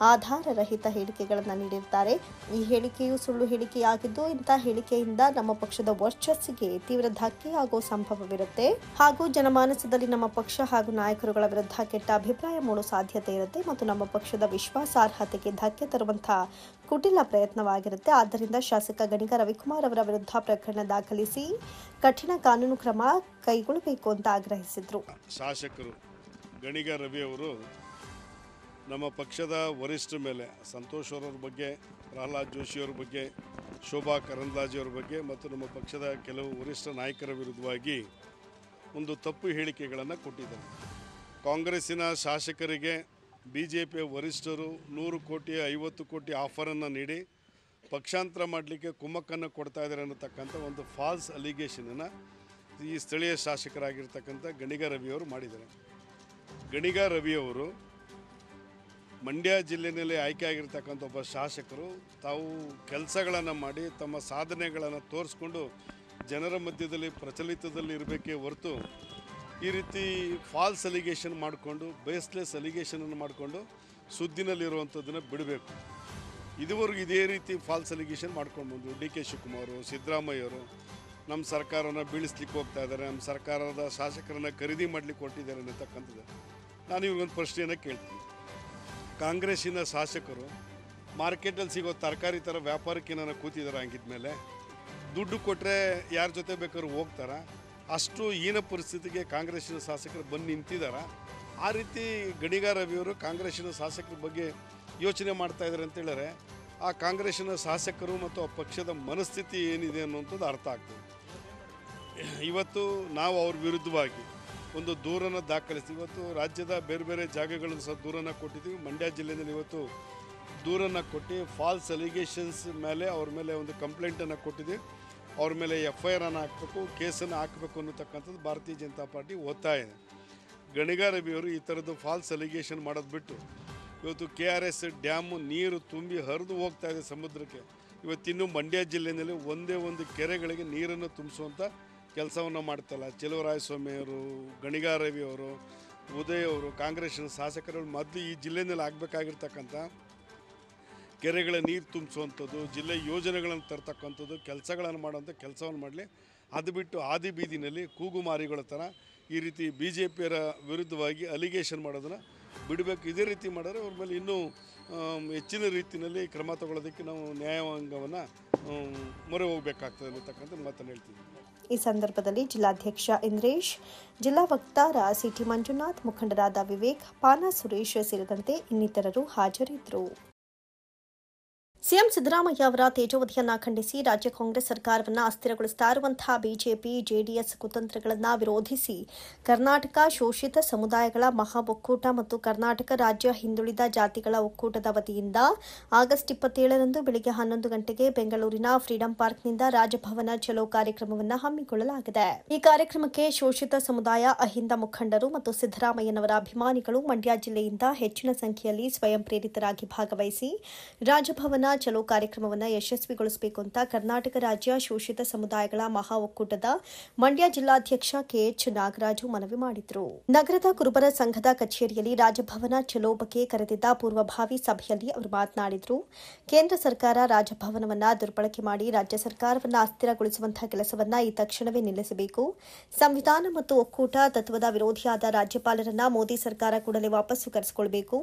ಆಧಾರರಹಿತ ಹೇಳಿಕೆಗಳನ್ನು ನೀಡಿದ್ದಾರೆ. ಈ ಹೇಳಿಕೆಯು ಸುಳ್ಳು ಹೇಳಿಕೆಯಾಗಿದ್ದು, ಇಂಥ ಹೇಳಿಕೆಯಿಂದ ನಮ್ಮ ಪಕ್ಷದ ವರ್ಚಸ್ಸಿಗೆ ತೀವ್ರ ಧಕ್ಕೆಯಾಗುವ ಸಂಭವವಿರುತ್ತೆ ಹಾಗೂ ಜನಮಾನಸದಲ್ಲಿ ನಮ್ಮ ಪಕ್ಷ ಹಾಗೂ ನಾಯಕರುಗಳ ವಿರುದ್ಧ ಕೆಟ್ಟ ಅಭಿಪ್ರಾಯ ಮೂಡುವ ಸಾಧ್ಯತೆ ಇರುತ್ತೆ ಮತ್ತು ನಮ್ಮ ಪಕ್ಷದ ವಿಶ್ವಾಸಾರ್ಹತೆಗೆ ಧಕ್ಕೆ ತರುವಂತಹ ಕುಟಿಲ ಪ್ರಯತ್ನವಾಗಿರುತ್ತೆ. ಆದ್ದರಿಂದ ಶಾಸಕ ಗಣಿಗ ರವಿಕುಮಾರ್ ಅವರ ವಿರುದ್ಧ ಪ್ರಕರಣ ದಾಖಲಿಸಿ ಕಠಿಣ ಕಾನೂನು ಕ್ರಮ ಕೈಗೊಳ್ಳಬೇಕು ಅಂತ ಆಗ್ರಹಿಸಿದರು. ಶಾಸಕರು ಗಣಿಗ ರವಿ ಅವರು ನಮ್ಮ ಪಕ್ಷದ ವರಿಷ್ಠರ ಮೇಲೆ ಸಂತೋಷ್ ಅವರ ಬಗ್ಗೆ, ಪ್ರಹ್ಲಾದ್ ಜೋಶಿಯವರ ಬಗ್ಗೆ, ಶೋಭಾ ಕರಂದ್ಲಾಜೆಯವರ ಬಗ್ಗೆ ಮತ್ತು ನಮ್ಮ ಪಕ್ಷದ ಕೆಲವು ವರಿಷ್ಠ ನಾಯಕರ ವಿರುದ್ಧವಾಗಿ ಒಂದು ತಪ್ಪು ಹೇಳಿಕೆಗಳನ್ನು ಕೊಟ್ಟಿದ್ದಾರೆ. ಕಾಂಗ್ರೆಸ್ಸಿನ ಶಾಸಕರಿಗೆ ಬಿಜೆಪಿಯ ವರಿಷ್ಠರು 100 ಕೋಟಿ 50 ಕೋಟಿ ಆಫರನ್ನು ನೀಡಿ ಪಕ್ಷಾಂತರ ಮಾಡಲಿಕ್ಕೆ ಕುಮ್ಮಕ್ಕನ್ನು ಕೊಡ್ತಾ ಇದ್ದಾರೆ ಅನ್ನತಕ್ಕಂಥ ಒಂದು ಫಾಲ್ಸ್ ಅಲಿಗೇಷನನ್ನು ಈ ಸ್ಥಳೀಯ ಶಾಸಕರಾಗಿರ್ತಕ್ಕಂಥ ಗಣಿಗ ರವಿಯವರು ಮಾಡಿದ್ದಾರೆ. ಗಣಿಗ ರವಿಯವರು ಮಂಡ್ಯ ಜಿಲ್ಲೆಯಲ್ಲಿ ಆಯ್ಕೆ ಆಗಿರ್ತಕ್ಕಂಥ ಒಬ್ಬ ಶಾಸಕರು ತಾವು ಕೆಲಸಗಳನ್ನು ಮಾಡಿ ತಮ್ಮ ಸಾಧನೆಗಳನ್ನು ತೋರಿಸ್ಕೊಂಡು ಜನರ ಮಧ್ಯದಲ್ಲಿ ಪ್ರಚಲಿತದಲ್ಲಿ ಇರಬೇಕೇ ಹೊರತು ಈ ರೀತಿ ಫಾಲ್ಸ್ ಅಲಿಗೇಷನ್ ಮಾಡಿಕೊಂಡು ಬೇಸ್ಲೆಸ್ ಅಲಿಗೇಷನನ್ನು ಮಾಡಿಕೊಂಡು ಸುದ್ದಿನಲ್ಲಿರುವಂಥದ್ದನ್ನು ಬಿಡಬೇಕು. ಇದುವರೆಗೂ ಇದೇ ರೀತಿ ಫಾಲ್ಸ್ ಅಲಿಗೇಷನ್ ಮಾಡ್ಕೊಂಡು ಬಂದರು. ಡಿ ಕೆ ಶಿವಕುಮಾರು, ಸಿದ್ದರಾಮಯ್ಯವರು ನಮ್ಮ ಸರ್ಕಾರವನ್ನು ಬೀಳಿಸ್ಲಿಕ್ಕೆ ಹೋಗ್ತಾ ಇದ್ದಾರೆ, ನಮ್ಮ ಸರ್ಕಾರದ ಶಾಸಕರನ್ನು ಖರೀದಿ ಮಾಡಲಿಕ್ಕೆ ಹೊರಟಿದ್ದಾರೆ ಅನ್ನತಕ್ಕಂಥದ್ದು. ನಾನು ಇವ್ರಿಗೊಂದು ಪ್ರಶ್ನೆಯನ್ನು ಕೇಳ್ತೀನಿ. ಕಾಂಗ್ರೆಸ್ಸಿನ ಶಾಸಕರು ಮಾರ್ಕೆಟಲ್ಲಿ ಸಿಗೋ ತರಕಾರಿ ಥರ ವ್ಯಾಪಾರಕ್ಕೆ ನಾನು ಕೂತಿದ್ದಾರೆ. ಹಂಗಿದ್ಮೇಲೆ ದುಡ್ಡು ಕೊಟ್ಟರೆ ಯಾರ ಜೊತೆ ಬೇಕಾದ್ರೂ ಹೋಗ್ತಾರ? ಅಷ್ಟು ಹೀನ ಪರಿಸ್ಥಿತಿಗೆ ಕಾಂಗ್ರೆಸ್ಸಿನ ಶಾಸಕರು ಬಂದು ನಿಂತಿದ್ದಾರೆ. ಆ ರೀತಿ ಗಣಿಗ ರವಿಯವರು ಕಾಂಗ್ರೆಸ್ಸಿನ ಶಾಸಕರ ಬಗ್ಗೆ ಯೋಚನೆ ಮಾಡ್ತಾ ಇದ್ದಾರೆ ಅಂತ ಹೇಳಿದ್ರೆ ಆ ಕಾಂಗ್ರೆಸ್ಸಿನ ಶಾಸಕರು ಮತ್ತು ಆ ಪಕ್ಷದ ಮನಸ್ಥಿತಿ ಏನಿದೆ ಅನ್ನುವಂಥದ್ದು ಅರ್ಥ ಆಗ್ತದೆ. ಇವತ್ತು ನಾವು ಅವ್ರ ವಿರುದ್ಧವಾಗಿ ಒಂದು ದೂರನ್ನು ದಾಖಲಿಸ್ತೀವಿ. ಇವತ್ತು ರಾಜ್ಯದ ಬೇರೆ ಬೇರೆ ಜಾಗಗಳನ್ನು ಸಹ ದೂರನ್ನು ಕೊಟ್ಟಿದ್ದೀವಿ. ಮಂಡ್ಯ ಜಿಲ್ಲೆಯಲ್ಲಿ ಇವತ್ತು ದೂರನ್ನು ಕೊಟ್ಟು ಫಾಲ್ಸ್ ಅಲಿಗೇಷನ್ಸ್ ಮೇಲೆ ಅವ್ರ ಮೇಲೆ ಒಂದು ಕಂಪ್ಲೇಂಟನ್ನು ಕೊಟ್ಟಿದ್ದೀವಿ. ಅವ್ರ ಮೇಲೆ FIR ಅನ್ನು ಹಾಕಬೇಕು, ಕೇಸನ್ನು ಹಾಕಬೇಕು ಅನ್ನತಕ್ಕಂಥದ್ದು ಭಾರತೀಯ ಜನತಾ ಪಾರ್ಟಿ ಒತ್ತಾಯ ಇದೆ. ಗಣಿಗ ರವಿಯವರು ಈ ಥರದ್ದು ಫಾಲ್ಸ್ ಅಲಿಗೇಷನ್ ಮಾಡೋದು ಬಿಟ್ಟು ಇವತ್ತು KRS ಡ್ಯಾಮು ನೀರು ತುಂಬಿ ಹರಿದು ಹೋಗ್ತಾ ಇದೆ ಸಮುದ್ರಕ್ಕೆ. ಇವತ್ತಿನ್ನೂ ಮಂಡ್ಯ ಜಿಲ್ಲೆಯಲ್ಲಿ ಒಂದೇ ಒಂದು ಕೆರೆಗಳಿಗೆ ನೀರನ್ನು ತುಂಬಿಸುವಂಥ ಕೆಲಸವನ್ನು ಮಾಡ್ತಲ್ಲ. ಚೆಲುವರಾಯಸ್ವಾಮಿಯವರು, ಗಣಿಗ ರವಿಯವರು, ಉದಯ್ ಅವರು, ಕಾಂಗ್ರೆಸ್ಸಿನ ಶಾಸಕರು ಮೊದಲು ಈ ಜಿಲ್ಲೆಯಲ್ಲಿ ಆಗಬೇಕಾಗಿರ್ತಕ್ಕಂಥ ಕೆರೆಗಳ ನೀರು ತುಂಬಿಸುವಂಥದ್ದು, ಜಿಲ್ಲೆ ಯೋಜನೆಗಳನ್ನು ತರ್ತಕ್ಕಂಥದ್ದು, ಕೆಲಸಗಳನ್ನು ಮಾಡುವಂಥ ಕೆಲಸವನ್ನು ಮಾಡಲಿ. ಅದು ಬಿಟ್ಟು ಆದಿ ಬೀದಿನಲ್ಲಿ ಕೂಗುಮಾರಿಗಳ ಥರ ಈ ರೀತಿ BJPಯರ ವಿರುದ್ಧವಾಗಿ ಅಲಿಗೇಷನ್ ಮಾಡೋದನ್ನು ಬಿಡಬೇಕು. ಇದೇ ರೀತಿ ಮಾಡಿದ್ರೆ ಅವ್ರ ಮೇಲೆ ಇನ್ನೂ ಹೆಚ್ಚಿನ ರೀತಿಯಲ್ಲಿ ಕ್ರಮ ತಗೊಳ್ಳೋದಕ್ಕೆ ನಾವು ನ್ಯಾಯಾಂಗವನ್ನು ಮೊರೆ ಹೋಗಬೇಕಾಗ್ತದೆ ಅನ್ನತಕ್ಕಂಥ ಮಾತನ್ನು ಹೇಳ್ತಿದ್ದೀವಿ. ಈ ಸಂದರ್ಭದಲ್ಲಿ ಜಿಲ್ಲಾಧ್ಯಕ್ಷ ಇಂದ್ರೇಶ್, ಜಿಲ್ಲಾ ವಕ್ತಾರ ಸಿಟಿ ಮಂಜುನಾಥ್, ಮುಖಂಡರಾದ ವಿವೇಕ್, ಪಾನ ಸುರೇಶ್ ಸೇರಿದಂತೆ ಇನ್ನಿತರರು ಹಾಜರಿದ್ದರು. ಸಿಎಂ ಸಿದ್ದರಾಮಯ್ಯ ಅವರ ತೇಜೋವಧಿಯನ್ನು ಖಂಡಿಸಿ ರಾಜ್ಯ ಕಾಂಗ್ರೆಸ್ ಸರ್ಕಾರವನ್ನು ಅಸ್ಥಿರಗೊಳಿಸ್ತಾ ಇರುವಂತಹ ಬಿಜೆಪಿ ಜೆಡಿಎಸ್ ಕುತಂತ್ರಗಳನ್ನು ವಿರೋಧಿಸಿ ಕರ್ನಾಟಕ ಶೋಷಿತ ಸಮುದಾಯಗಳ ಮಹಾ ಒಕ್ಕೂಟ ಮತ್ತು ಕರ್ನಾಟಕ ರಾಜ್ಯ ಹಿಂದುಳಿದ ಜಾತಿಗಳ ಒಕ್ಕೂಟದ ವತಿಯಿಂದ ಆಗಸ್ಟ್ 27ರಂದು ಬೆಳಗ್ಗೆ 11 ಗಂಟೆಗೆ ಬೆಂಗಳೂರಿನ ಫ್ರೀಡಂ ಪಾರ್ಕ್ನಿಂದ ರಾಜಭವನ ಚಲೋ ಕಾರ್ಯಕ್ರಮವನ್ನು ಹಮ್ಮಿಕೊಳ್ಳಲಾಗಿದೆ. ಈ ಕಾರ್ಯಕ್ರಮಕ್ಕೆ ಶೋಷಿತ ಸಮುದಾಯ, ಅಹಿಂದ ಮುಖಂಡರು ಮತ್ತು ಸಿದ್ದರಾಮಯ್ಯನವರ ಅಭಿಮಾನಿಗಳು ಮಂಡ್ಯ ಜಿಲ್ಲೆಯಿಂದ ಹೆಚ್ಚಿನ ಸಂಖ್ಯೆಯಲ್ಲಿ ಸ್ವಯಂ ಪ್ರೇರಿತರಾಗಿ ಭಾಗವಹಿಸಿ ರಾಜಭವನ ಚಲೋ ಕಾರ್ಯಕ್ರಮವನ್ನು ಯಶಸ್ವಿಗೊಳಿಸಬೇಕು ಅಂತ ಕರ್ನಾಟಕ ರಾಜ್ಯ ಶೋಷಿತ ಸಮುದಾಯಗಳ ಮಹಾ ಒಕ್ಕೂಟದ ಮಂಡ್ಯ ಜಿಲ್ಲಾಧ್ಯಕ್ಷ KH ನಾಗರಾಜು ಮನವಿ ಮಾಡಿದರು. ನಗರದ ಕುರುಬರ ಸಂಘದ ಕಚೇರಿಯಲ್ಲಿ ರಾಜಭವನ ಚಲೋ ಬಗ್ಗೆ ಕರೆದಿದ್ದ ಪೂರ್ವಭಾವಿ ಸಭೆಯಲ್ಲಿ ಅವರು ಮಾತನಾಡಿದರು. ಕೇಂದ್ರ ಸರ್ಕಾರ ರಾಜಭವನವನ್ನು ದುರ್ಬಳಕೆ ಮಾಡಿ ರಾಜ್ಯ ಸರ್ಕಾರವನ್ನು ಅಸ್ಥಿರಗೊಳಿಸುವಂತಹ ಕೆಲಸವನ್ನು ಈ ತಕ್ಷಣವೇ ನಿಲ್ಲಿಸಬೇಕು. ಸಂವಿಧಾನ ಮತ್ತು ಒಕ್ಕೂಟ ತತ್ವದ ವಿರೋಧಿಯಾದ ರಾಜ್ಯಪಾಲರನ್ನ ಮೋದಿ ಸರ್ಕಾರ ಕೂಡಲೇ ವಾಪಸ್ಸು ಕರೆಸಿಕೊಳ್ಳಬೇಕು.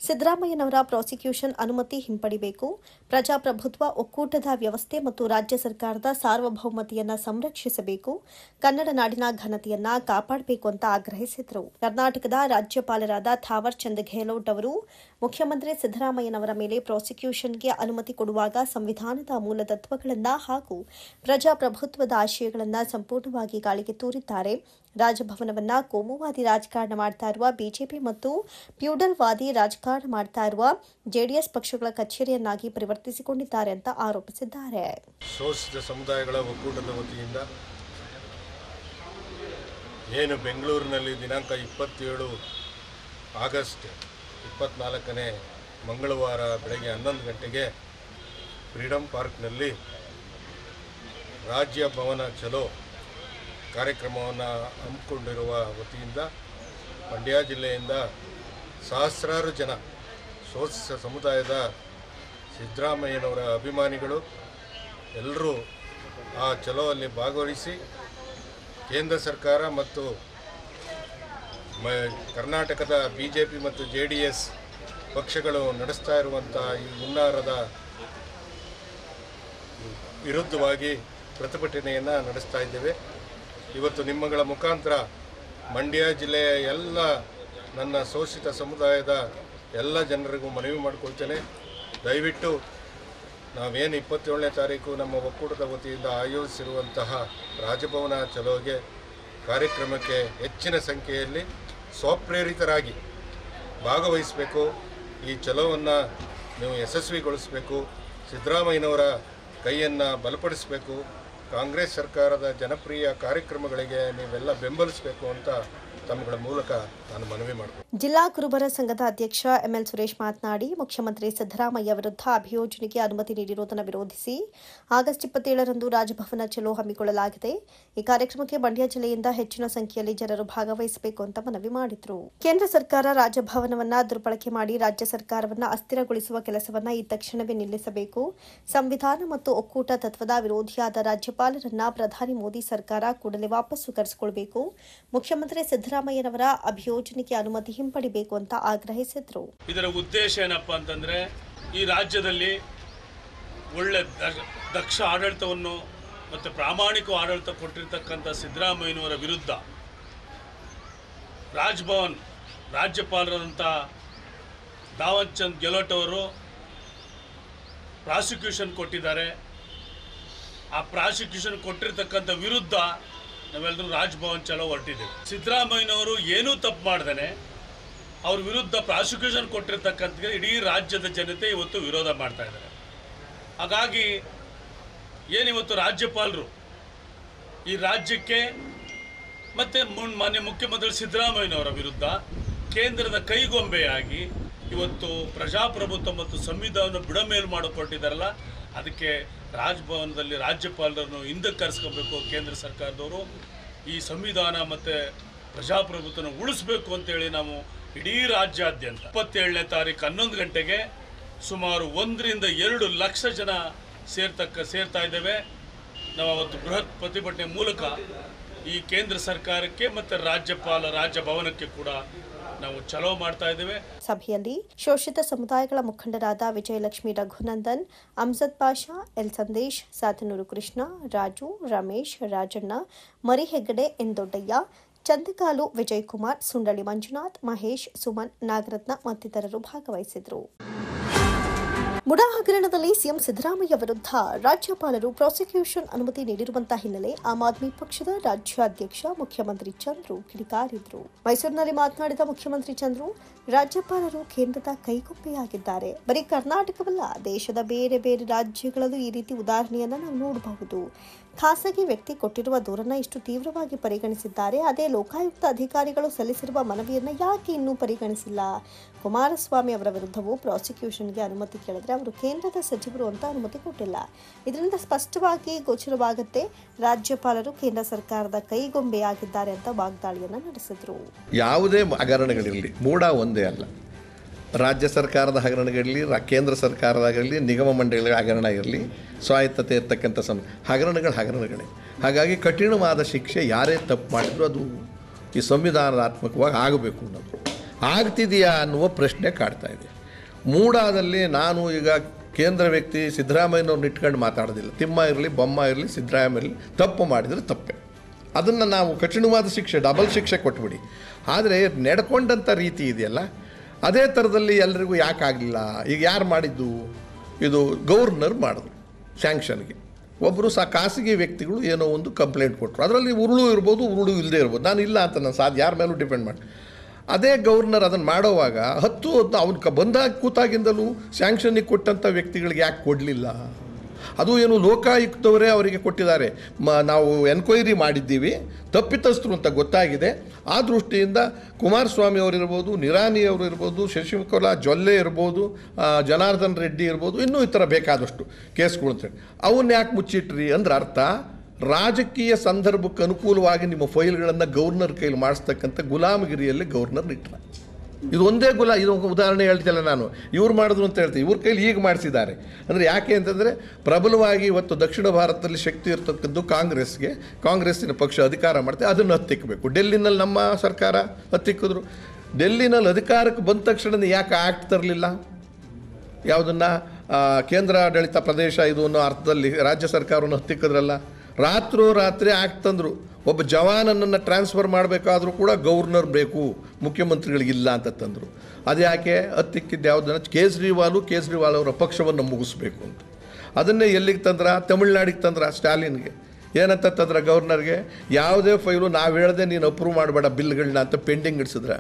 ಸಿದ್ದರಾಮಯ್ಯನವರ ಪ್ರಾಸಿಕ್ಯೂಷನ್ ಅನುಮತಿ ಹಿಂಪಡಿಬೇಕು. ಪ್ರಜಾಪ್ರಭುತ್ವ, ಒಕ್ಕೂಟದ ವ್ಯವಸ್ಥೆ ಮತ್ತು ರಾಜ್ಯ ಸರ್ಕಾರದ ಸಾರ್ವಭೌಮತೆಯನ್ನು ಸಂರಕ್ಷಿಸಬೇಕು. ಕನ್ನಡ ನಾಡಿನ ಘನತೆಯನ್ನ ಕಾಪಾಡಬೇಕು ಅಂತ ಆಗ್ರಹಿಸಿದರು. ಕರ್ನಾಟಕದ ರಾಜ್ಯಪಾಲರಾದ ಥಾವರ್ ಚಂದ್ ಗೆಹ್ಲೋಟ್ ಅವರು ಮುಖ್ಯಮಂತ್ರಿ ಸಿದ್ದರಾಮಯ್ಯನವರ ಮೇಲೆ ಪ್ರಾಸಿಕ್ಯೂಷನ್ಗೆ ಅನುಮತಿ ಕೊಡುವಾಗ ಸಂವಿಧಾನದ ಮೂಲ ತತ್ವಗಳನ್ನು ಹಾಗೂ ಪ್ರಜಾಪ್ರಭುತ್ವದ ಆಶಯಗಳನ್ನು ಸಂಪೂರ್ಣವಾಗಿ ಗಾಳಿಗೆ ತೂರಿದ್ದಾರೆ. ರಾಜಭವನವನ್ನ ಕೋಮುವಾದಿ ರಾಜಕಾರಣ ಮಾಡ್ತಾ ಇರುವ ಬಿಜೆಪಿ ಮತ್ತು ಫ್ಯೂಡಲ್ವಾದಿ ರಾಜಕಾರಣ ಮಾಡ್ತಾ ಇರುವ ಜೆಡಿಎಸ್ ಪಕ್ಷಗಳ ಕಚೇರಿಯನ್ನಾಗಿ ಪರಿವರ್ತಿಸಿಕೊಂಡಿದ್ದಾರೆ ಅಂತ ಆರೋಪಿಸಿದ್ದಾರೆ. ಶೋಷಿತ ಸಮುದಾಯಗಳ ಒಕ್ಕೂಟದ ವತಿಯಿಂದ ಏನು ಬೆಂಗಳೂರಿನಲ್ಲಿ ದಿನಾಂಕ 27 ಆಗಸ್ಟ್ 24ನೇ ಮಂಗಳವಾರ ಬೆಳಗ್ಗೆ 11 ಗಂಟೆಗೆ ಫ್ರೀಡಂ ಪಾರ್ಕ್ನಲ್ಲಿ ರಾಜ್ಯ ಭವನ ಚಲೋ ಕಾರ್ಯಕ್ರಮವನ್ನು ಹಮ್ಮಿಕೊಂಡಿರುವ ವತಿಯಿಂದ ಮಂಡ್ಯ ಜಿಲ್ಲೆಯಿಂದ ಸಹಸ್ರಾರು ಜನ ಶೋಷಿತ ಸಮುದಾಯದ ಸಿದ್ದರಾಮಯ್ಯನವರ ಅಭಿಮಾನಿಗಳು ಎಲ್ಲರೂ ಆ ಚಲೋ ಅಲ್ಲಿ ಭಾಗವಹಿಸಿ ಕೇಂದ್ರ ಸರ್ಕಾರ ಮತ್ತು ಕರ್ನಾಟಕದ BJP ಮತ್ತು JDS ಪಕ್ಷಗಳು ನಡೆಸ್ತಾ ಇರುವಂಥ ಈ ಹುನ್ನಾರದ ವಿರುದ್ಧವಾಗಿ ಪ್ರತಿಭಟನೆಯನ್ನು ನಡೆಸ್ತಾ ಇದ್ದೇವೆ. ಇವತ್ತು ನಿಮ್ಮಗಳ ಮುಖಾಂತರ ಮಂಡ್ಯ ಜಿಲ್ಲೆಯ ಎಲ್ಲ ನನ್ನ ಶೋಷಿತ ಸಮುದಾಯದ ಎಲ್ಲ ಜನರಿಗೂ ಮನವಿ ಮಾಡಿಕೊಳ್ತೇನೆ. ದಯವಿಟ್ಟು ನಾವೇನು 27ನೇ ತಾರೀಕು ನಮ್ಮ ಒಕ್ಕೂಟದ ವತಿಯಿಂದ ಆಯೋಜಿಸಿರುವಂತಹ ರಾಜಭವನ ಚಲೋಗೆ ಕಾರ್ಯಕ್ರಮಕ್ಕೆ ಹೆಚ್ಚಿನ ಸಂಖ್ಯೆಯಲ್ಲಿ ಸ್ವಪ್ರೇರಿತರಾಗಿ ಭಾಗವಹಿಸಬೇಕು. ಈ ಚಲೋವನ್ನು ನೀವು ಯಶಸ್ವಿಗೊಳಿಸಬೇಕು. ಸಿದ್ದರಾಮಯ್ಯನವರ ಕೈಯನ್ನು ಬಲಪಡಿಸಬೇಕು. ಕಾಂಗ್ರೆಸ್ ಸರ್ಕಾರದ ಜನಪ್ರಿಯ ಕಾರ್ಯಕ್ರಮಗಳಿಗೆ ನೀವೆಲ್ಲ ಬೆಂಬಲಿಸಬೇಕು ಅಂತ ತಮ್ಮಗಳ ಮೂಲಕ ನಾನು ಮನವಿ ಮಾಡ್ತೀನಿ. ಜಿಲ್ಲಾ ಕುರುಬರ ಸಂಘದ ಅಧ್ಯಕ್ಷ ML ಸುರೇಶ್ ಮಾತನಾಡಿ, ಮುಖ್ಯಮಂತ್ರಿ ಸಿದ್ದರಾಮಯ್ಯ ವಿರುದ್ಧ ಅಭಿಯೋಜನೆಗೆ ಅನುಮತಿ ನೀಡಿರುವುದನ್ನು ವಿರೋಧಿಸಿ ಆಗಸ್ಟ್ 27ರಂದು ರಾಜಭವನ ಚಲೋ ಹಮ್ಮಿಕೊಳ್ಳಲಾಗಿದೆ. ಈ ಕಾರ್ಯಕ್ರಮಕ್ಕೆ ಮಂಡ್ಯ ಜಿಲ್ಲೆಯಿಂದ ಹೆಚ್ಚಿನ ಸಂಖ್ಯೆಯಲ್ಲಿ ಜನರು ಭಾಗವಹಿಸಬೇಕು ಅಂತ ಮನವಿ ಮಾಡಿದರು. ಕೇಂದ್ರ ಸರ್ಕಾರ ರಾಜಭವನವನ್ನು ದುರ್ಬಳಕೆ ಮಾಡಿ ರಾಜ್ಯ ಸರ್ಕಾರವನ್ನು ಅಸ್ಥಿರಗೊಳಿಸುವ ಕೆಲಸವನ್ನು ಈ ತಕ್ಷಣವೇ ನಿಲ್ಲಿಸಬೇಕು. ಸಂವಿಧಾನ ಮತ್ತು ಒಕ್ಕೂಟ ತತ್ವದ ವಿರೋಧಿಯಾದ ರಾಜ್ಯಪಾಲರನ್ನ ಪ್ರಧಾನಿ ಮೋದಿ ಸರ್ಕಾರ ಕೂಡಲೇ ವಾಪಸ್ಸು ಕರೆಸಿಕೊಳ್ಳಬೇಕು. ಮುಖ್ಯಮಂತ್ರಿ ಸಿದ್ದರಾಮಯ್ಯನವರ ಅಭಿಯೋಜನೆಗೆ ಅನುಮತಿ ಹಿಂಪಡಿಬೇಕು ಅಂತ ಆಗ್ರಹಿಸಿದರು. ಇದರ ಉದ್ದೇಶ ಏನಪ್ಪಾ ಅಂತಂದ್ರೆ, ಈ ರಾಜ್ಯದಲ್ಲಿ ಒಳ್ಳೆ ದಕ್ಷ ಆಡಳಿತವನ್ನು ಮತ್ತು ಪ್ರಾಮಾಣಿಕ ಆಡಳಿತ ಕೊಟ್ಟಿರ್ತಕ್ಕಂಥ ಸಿದ್ದರಾಮಯ್ಯನವರ ವಿರುದ್ಧ ರಾಜಭವನ್ ರಾಜ್ಯಪಾಲರಾದಂಥ ಥಾವರ್ ಚಂದ್ ಗೆಹ್ಲೋಟ್ ಅವರು ಪ್ರಾಸಿಕ್ಯೂಷನ್ ಕೊಟ್ಟಿದ್ದಾರೆ. ಆ ಪ್ರಾಸಿಕ್ಯೂಷನ್ ಕೊಟ್ಟಿರ್ತಕ್ಕಂಥ ವಿರುದ್ಧ ನಾವೆಲ್ಲರೂ ರಾಜಭವನ್ ಚಲೋ ಹೊರಟಿದ್ದೇವೆ. ಸಿದ್ದರಾಮಯ್ಯನವರು ಏನೂ ತಪ್ಪು ಮಾಡ್ದೇನೆ ಅವ್ರ ವಿರುದ್ಧ ಪ್ರಾಸಿಕ್ಯೂಷನ್ ಕೊಟ್ಟಿರ್ತಕ್ಕಂಥ ಇಡೀ ರಾಜ್ಯದ ಜನತೆ ಇವತ್ತು ವಿರೋಧ ಮಾಡ್ತಾ ಇದ್ದಾರೆ. ಹಾಗಾಗಿ ಏನಿವತ್ತು ರಾಜ್ಯಪಾಲರು ಈ ರಾಜ್ಯಕ್ಕೆ ಮತ್ತು ಮಾನ್ಯ ಮುಖ್ಯಮಂತ್ರಿ ಸಿದ್ದರಾಮಯ್ಯನವರ ವಿರುದ್ಧ ಕೇಂದ್ರದ ಕೈಗೊಂಬೆಯಾಗಿ ಇವತ್ತು ಪ್ರಜಾಪ್ರಭುತ್ವ ಮತ್ತು ಸಂವಿಧಾನ ಬುಡಮೇಲು ಮಾಡಿಕೊಟ್ಟಿದ್ದಾರಲ್ಲ, ಅದಕ್ಕೆ ರಾಜಭವನದಲ್ಲಿ ರಾಜ್ಯಪಾಲರನ್ನು ಹಿಂದಕ್ಕೆ ಕರೆಸ್ಕೋಬೇಕು. ಕೇಂದ್ರ ಸರ್ಕಾರದವರು ಈ ಸಂವಿಧಾನ ಮತ್ತು ಪ್ರಜಾಪ್ರಭುತ್ವನ ಉಳಿಸ್ಬೇಕು ಅಂತೇಳಿ ನಾವು ಇಡೀ ರಾಜ್ಯಾದ್ಯಂತ 27ನೇ ತಾರೀಕು 11 ಗಂಟೆಗೆ ಸುಮಾರು 1 ರಿಂದ 2 ಲಕ್ಷ ಜನ ಸೇರ್ತಾ ಇದ್ದೇವೆ. ನಾವು ಅವತ್ತು ಬೃಹತ್ ಪ್ರತಿಭಟನೆ ಮೂಲಕ ಈ ಕೇಂದ್ರ ಸರ್ಕಾರಕ್ಕೆ ಮತ್ತು ರಾಜಭವನಕ್ಕೆ ಕೂಡ ನಾವು ಚಲೋ ಮಾಡ್ತಾ ಇದ್ದೇವೆ. ಸಭೆಯಲ್ಲಿ ಶೋಷಿತ ಸಮುದಾಯಗಳ ಮುಖಂಡರಾದ ವಿಜಯಲಕ್ಷ್ಮಿ ರಘುನಂದನ್, ಅಮ್ಜದ್ ಪಾಷಾ, ಎಲ್ ಸಂದೇಶ್, ಸಾತನೂರು ಕೃಷ್ಣ, ರಾಜು, ರಮೇಶ್, ರಾಜಣ್ಣ, ಮರಿ ಹೆಗ್ಗಡೆ, ಎನ್ ದೊಡ್ಡಯ್ಯ, ಚಂದಕಾಲು ವಿಜಯಕುಮಾರ್, ಸುಂಡಳಿ ಮಂಜುನಾಥ್, ಮಹೇಶ್, ಸುಮನ್, ನಾಗರತ್ನ ಮತ್ತಿತರರು ಭಾಗವಹಿಸಿದರು. ಮುಡಾ ಹಗರಣದಲ್ಲಿ ಸಿಎಂ ಸಿದ್ದರಾಮಯ್ಯ ವಿರುದ್ಧ ರಾಜ್ಯಪಾಲರು ಪ್ರಾಸಿಕ್ಯೂಷನ್ ಅನುಮತಿ ನೀಡಿರುವಂತಹ ಹಿನ್ನೆಲೆ ಆಮ್ ಆದ್ಮಿ ಪಕ್ಷದ ರಾಜ್ಯಾಧ್ಯಕ್ಷ ಮುಖ್ಯಮಂತ್ರಿ ಚಂದ್ರು ಕಿಡಿಕಾರಿದ್ರು. ಮೈಸೂರಿನಲ್ಲಿ ಮಾತನಾಡಿದ ಮುಖ್ಯಮಂತ್ರಿ ಚಂದ್ರು, ರಾಜ್ಯಪಾಲರು ಕೇಂದ್ರದ ಕೈಗೊಂಬೆಯಾಗಿದ್ದಾರೆ. ಬರೀ ಕರ್ನಾಟಕವಲ್ಲ, ದೇಶದ ಬೇರೆ ಬೇರೆ ರಾಜ್ಯಗಳಲ್ಲೂ ಈ ರೀತಿ ಉದಾಹರಣೆಯನ್ನು ನಾವು ನೋಡಬಹುದು. ಖಾಸಗಿ ವ್ಯಕ್ತಿ ಕೊಟ್ಟಿರುವ ದೂರನ್ನ ಇಷ್ಟು ತೀವ್ರವಾಗಿ ಪರಿಗಣಿಸಿದ್ದಾರೆ. ಅದೇ ಲೋಕಾಯುಕ್ತ ಅಧಿಕಾರಿಗಳು ಸಲ್ಲಿಸಿರುವ ಮನವಿಯನ್ನು ಯಾಕೆ ಇನ್ನೂ ಪರಿಗಣಿಸಿಲ್ಲ? ಕುಮಾರಸ್ವಾಮಿ ಅವರ ವಿರುದ್ಧವೂ ಪ್ರಾಸಿಕ್ಯೂಷನ್ಗೆ ಅನುಮತಿ ಕೇಳಿದ್ರೆ ಅವರು ಕೇಂದ್ರದ ಸಚಿವರು ಅಂತ ಅನುಮತಿ ಕೊಟ್ಟಿಲ್ಲ. ಇದರಿಂದ ಸ್ಪಷ್ಟವಾಗಿ ಗೋಚರವಾಗುತ್ತೆ ರಾಜ್ಯಪಾಲರು ಕೇಂದ್ರ ಸರ್ಕಾರದ ಕೈಗೊಂಬೆಯಾಗಿದ್ದಾರೆ ಅಂತ ವಾಗ್ದಾಳಿಯನ್ನು ನಡೆಸಿದ್ರು. ಯಾವುದೇ ಹಗರಣಗಳಿರಲಿ, ಮೂಡಾ ಒಂದೇ ಅಲ್ಲ, ರಾಜ್ಯ ಸರ್ಕಾರದ ಹಗರಣಗಳಿರಲಿ, ಕೇಂದ್ರ ಸರ್ಕಾರದಾಗಿರಲಿ, ನಿಗಮ ಮಂಡಳಿಗಳ ಹಗರಣ ಇರಲಿ, ಸ್ವಾಯತ್ತತೆ ಇರ್ತಕ್ಕಂಥ ಹಗರಣಗಳೇ. ಹಾಗಾಗಿ ಕಠಿಣವಾದ ಶಿಕ್ಷೆ ಯಾರೇ ತಪ್ಪು ಮಾಡಿದ್ರು ಅದು ಈ ಸಂವಿಧಾನಾತ್ಮಕವಾಗಿ ಆಗಬೇಕು ಅನ್ನೋದು ಆಗ್ತಿದೆಯಾ ಅನ್ನುವ ಪ್ರಶ್ನೆ ಕಾಡ್ತಾ ಇದೆ. ಮೂಡಾದಲ್ಲಿ ನಾನು ಈಗ ಕೇಂದ್ರ ವ್ಯಕ್ತಿ ಸಿದ್ದರಾಮಯ್ಯನವ್ರನ್ನ ಇಟ್ಕೊಂಡು ಮಾತಾಡೋದಿಲ್ಲ. ತಿಮ್ಮ ಇರಲಿ, ಬೊಮ್ಮ ಇರಲಿ, ಸಿದ್ದರಾಮಯ್ಯ ಇರಲಿ, ತಪ್ಪು ಮಾಡಿದರೆ ತಪ್ಪೆ. ಅದನ್ನು ನಾವು ಕಠಿಣವಾದ ಶಿಕ್ಷೆ, ಡಬಲ್ ಶಿಕ್ಷೆ ಕೊಟ್ಬಿಡಿ. ಆದರೆ ನಡ್ಕೊಂಡಂಥ ರೀತಿ ಇದೆಯಲ್ಲ, ಅದೇ ಥರದಲ್ಲಿ ಎಲ್ಲರಿಗೂ ಯಾಕಾಗಲಿಲ್ಲ? ಈಗ ಯಾರು ಮಾಡಿದ್ದು? ಇದು ಗವರ್ನರ್ ಮಾಡಿದ್ರು ಸ್ಯಾಂಕ್ಷನ್ಗೆ. ಒಬ್ಬರು ಖಾಸಗಿ ವ್ಯಕ್ತಿಗಳು ಏನೋ ಒಂದು ಕಂಪ್ಲೇಂಟ್ ಕೊಟ್ಟರು. ಅದರಲ್ಲಿ ಉರುಳು ಇರ್ಬೋದು, ಉರುಳು ಇಲ್ಲದೆ ಇರ್ಬೋದು. ನಾನು ಇಲ್ಲ ಅಂತ ನಾನು ಯಾರ ಮೇಲೂ ಡಿಪೆಂಡ್ ಮಾಡಿ. ಅದೇ ಗವರ್ನರ್ ಅದನ್ನು ಮಾಡೋವಾಗ 10 ಅವ್ನು ಬಂದಾಗ ಕೂತಾಗಿಂದಲೂ ಸ್ಯಾಂಕ್ಷನಿಗೆ ಕೊಟ್ಟಂಥ ವ್ಯಕ್ತಿಗಳಿಗೆ ಯಾಕೆ ಕೊಡಲಿಲ್ಲ? ಅದು ಏನು ಲೋಕಾಯುಕ್ತವರೇ ಅವರಿಗೆ ಕೊಟ್ಟಿದ್ದಾರೆ. ನಾವು ಎನ್ಕ್ವೈರಿ ಮಾಡಿದ್ದೀವಿ, ತಪ್ಪಿತಸ್ಥರು ಅಂತ ಗೊತ್ತಾಗಿದೆ. ಆ ದೃಷ್ಟಿಯಿಂದ ಕುಮಾರಸ್ವಾಮಿ ಅವರಿರ್ಬೋದು, ನಿರಾನಿ ಅವರು ಇರ್ಬೋದು, ಶಶಿಕಲಾ ಜೊಲ್ಲೆ ಇರ್ಬೋದು, ಜನಾರ್ದನ್ ರೆಡ್ಡಿ ಇರ್ಬೋದು, ಇನ್ನೂ ಈ ಥರ ಬೇಕಾದಷ್ಟು ಕೇಸ್ಗಳು ಅಂತೇಳಿ ಅವನ್ನ ಯಾಕೆ ಮುಚ್ಚಿಟ್ರಿ ಅಂದ್ರೆ ಅರ್ಥ ರಾಜಕೀಯ ಸಂದರ್ಭಕ್ಕೆ ಅನುಕೂಲವಾಗಿ ನಿಮ್ಮ ಫೈಲ್ಗಳನ್ನು ಗವರ್ನರ್ ಕೈಲಿ ಮಾಡಿಸ್ತಕ್ಕಂಥ ಗುಲಾಮಗಿರಿಯಲ್ಲಿ ಗವರ್ನರ್ ಇಟ್ಟರ. ಇದು ಒಂದೇ ಇದು ಉದಾಹರಣೆ ಹೇಳ್ತಿಲ್ಲ ನಾನು, ಇವ್ರು ಮಾಡಿದ್ರು ಅಂತ ಹೇಳ್ತೀವಿ, ಇವ್ರ ಕೈಲಿ ಈಗ ಮಾಡಿಸಿದ್ದಾರೆ. ಅಂದರೆ ಯಾಕೆ ಅಂತಂದರೆ ಪ್ರಬಲವಾಗಿ ಇವತ್ತು ದಕ್ಷಿಣ ಭಾರತದಲ್ಲಿ ಶಕ್ತಿ ಇರ್ತಕ್ಕಂಥ ಕಾಂಗ್ರೆಸ್ಸಿನ ಪಕ್ಷ ಅಧಿಕಾರ ಮಾಡ್ತಾರೆ, ಅದನ್ನು ಹತ್ತಿಕ್ಕಬೇಕು. ಡೆಲ್ಲಿನಲ್ಲಿ ನಮ್ಮ ಸರ್ಕಾರ ಹತ್ತಿಕ್ಕಿದ್ರು. ಡೆಲ್ಲಿನಲ್ಲಿ ಅಧಿಕಾರಕ್ಕೆ ಬಂದ ತಕ್ಷಣ ಯಾಕೆ ಆ್ಯಕ್ಟ್ ತರಲಿಲ್ಲ? ಯಾವುದನ್ನು ಕೇಂದ್ರಾಡಳಿತ ಪ್ರದೇಶ ಇದು ಅನ್ನೋ ಅರ್ಥದಲ್ಲಿ ರಾಜ್ಯ ಸರ್ಕಾರವನ್ನು ಹತ್ತಿಕ್ಕಿದ್ರಲ್ಲ. ರಾತ್ರಿ ಆ್ಯಕ್ಟ್ ತಂದರು. ಒಬ್ಬ ಜವಾನನನ್ನು ಟ್ರಾನ್ಸ್ಫರ್ ಮಾಡಬೇಕಾದ್ರೂ ಕೂಡ ಗವರ್ನರ್ ಬೇಕು, ಮುಖ್ಯಮಂತ್ರಿಗಳಿಗಿಲ್ಲ ಅಂತ ತಂದರು. ಅದು ಯಾಕೆ ಹತ್ತಿಕ್ಕಿದ್ದು? ಯಾವುದನ್ನು ಕೇಜ್ರಿವಾಲ್ ಅವರ ಪಕ್ಷವನ್ನು ಮುಗಿಸ್ಬೇಕು ಅಂತ. ಅದನ್ನೇ ಎಲ್ಲಿಗೆ ತಂದ್ರ? ತಮಿಳ್ನಾಡಿಗೆ ತಂದ್ರ, ಸ್ಟಾಲಿನ್ಗೆ. ಏನಂತ ತಂದ್ರ ಗವರ್ನರ್ಗೆ? ಯಾವುದೇ ಫೈಲು ನಾವು ಹೇಳ್ದೆ ನೀನು ಅಪ್ರೂವ್ ಮಾಡಬೇಡ ಬಿಲ್ಗಳನ್ನ ಅಂತ ಪೆಂಡಿಂಗ್ ಇಡಿಸಿದ್ರ.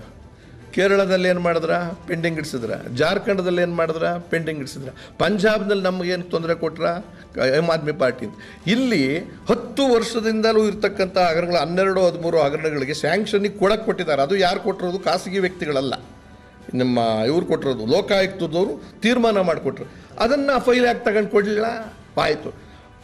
ಕೇರಳದಲ್ಲಿ ಏನು ಮಾಡಿದ್ರ? ಪೆಂಡಿಂಗ್ ಇಡಿಸಿದ್ರ. ಜಾರ್ಖಂಡದಲ್ಲಿ ಏನು ಮಾಡಿದ್ರ? ಪೆಂಡಿಂಗ್ ಇಡಿಸಿದ್ರ. ಪಂಜಾಬ್ನಲ್ಲಿ ನಮಗೇನು ತೊಂದರೆ ಕೊಟ್ರ? ಆಮ್ ಆದ್ಮಿ ಪಾರ್ಟಿ. ಇಲ್ಲಿ 10 ವರ್ಷದಿಂದಲೂ ಇರ್ತಕ್ಕಂಥ ಹಗರಣಗಳು 12-13 ಹಗರಣಗಳಿಗೆ ಸ್ಯಾಂಕ್ಷನಿಗೆ ಕೊಟ್ಟಿದ್ದಾರೆ. ಅದು ಯಾರು ಕೊಟ್ಟಿರೋದು? ಖಾಸಗಿ ವ್ಯಕ್ತಿಗಳಲ್ಲ, ನಮ್ಮ ಇವ್ರು ಕೊಟ್ಟಿರೋದು ಲೋಕಾಯುಕ್ತದವರು ತೀರ್ಮಾನ ಮಾಡಿಕೊಟ್ರು. ಅದನ್ನು ಫೈಲ್ ಯಾಕೆ ತಗೊಂಡು ಕೊಡಲಿಲ್ಲ? ಆಯಿತು,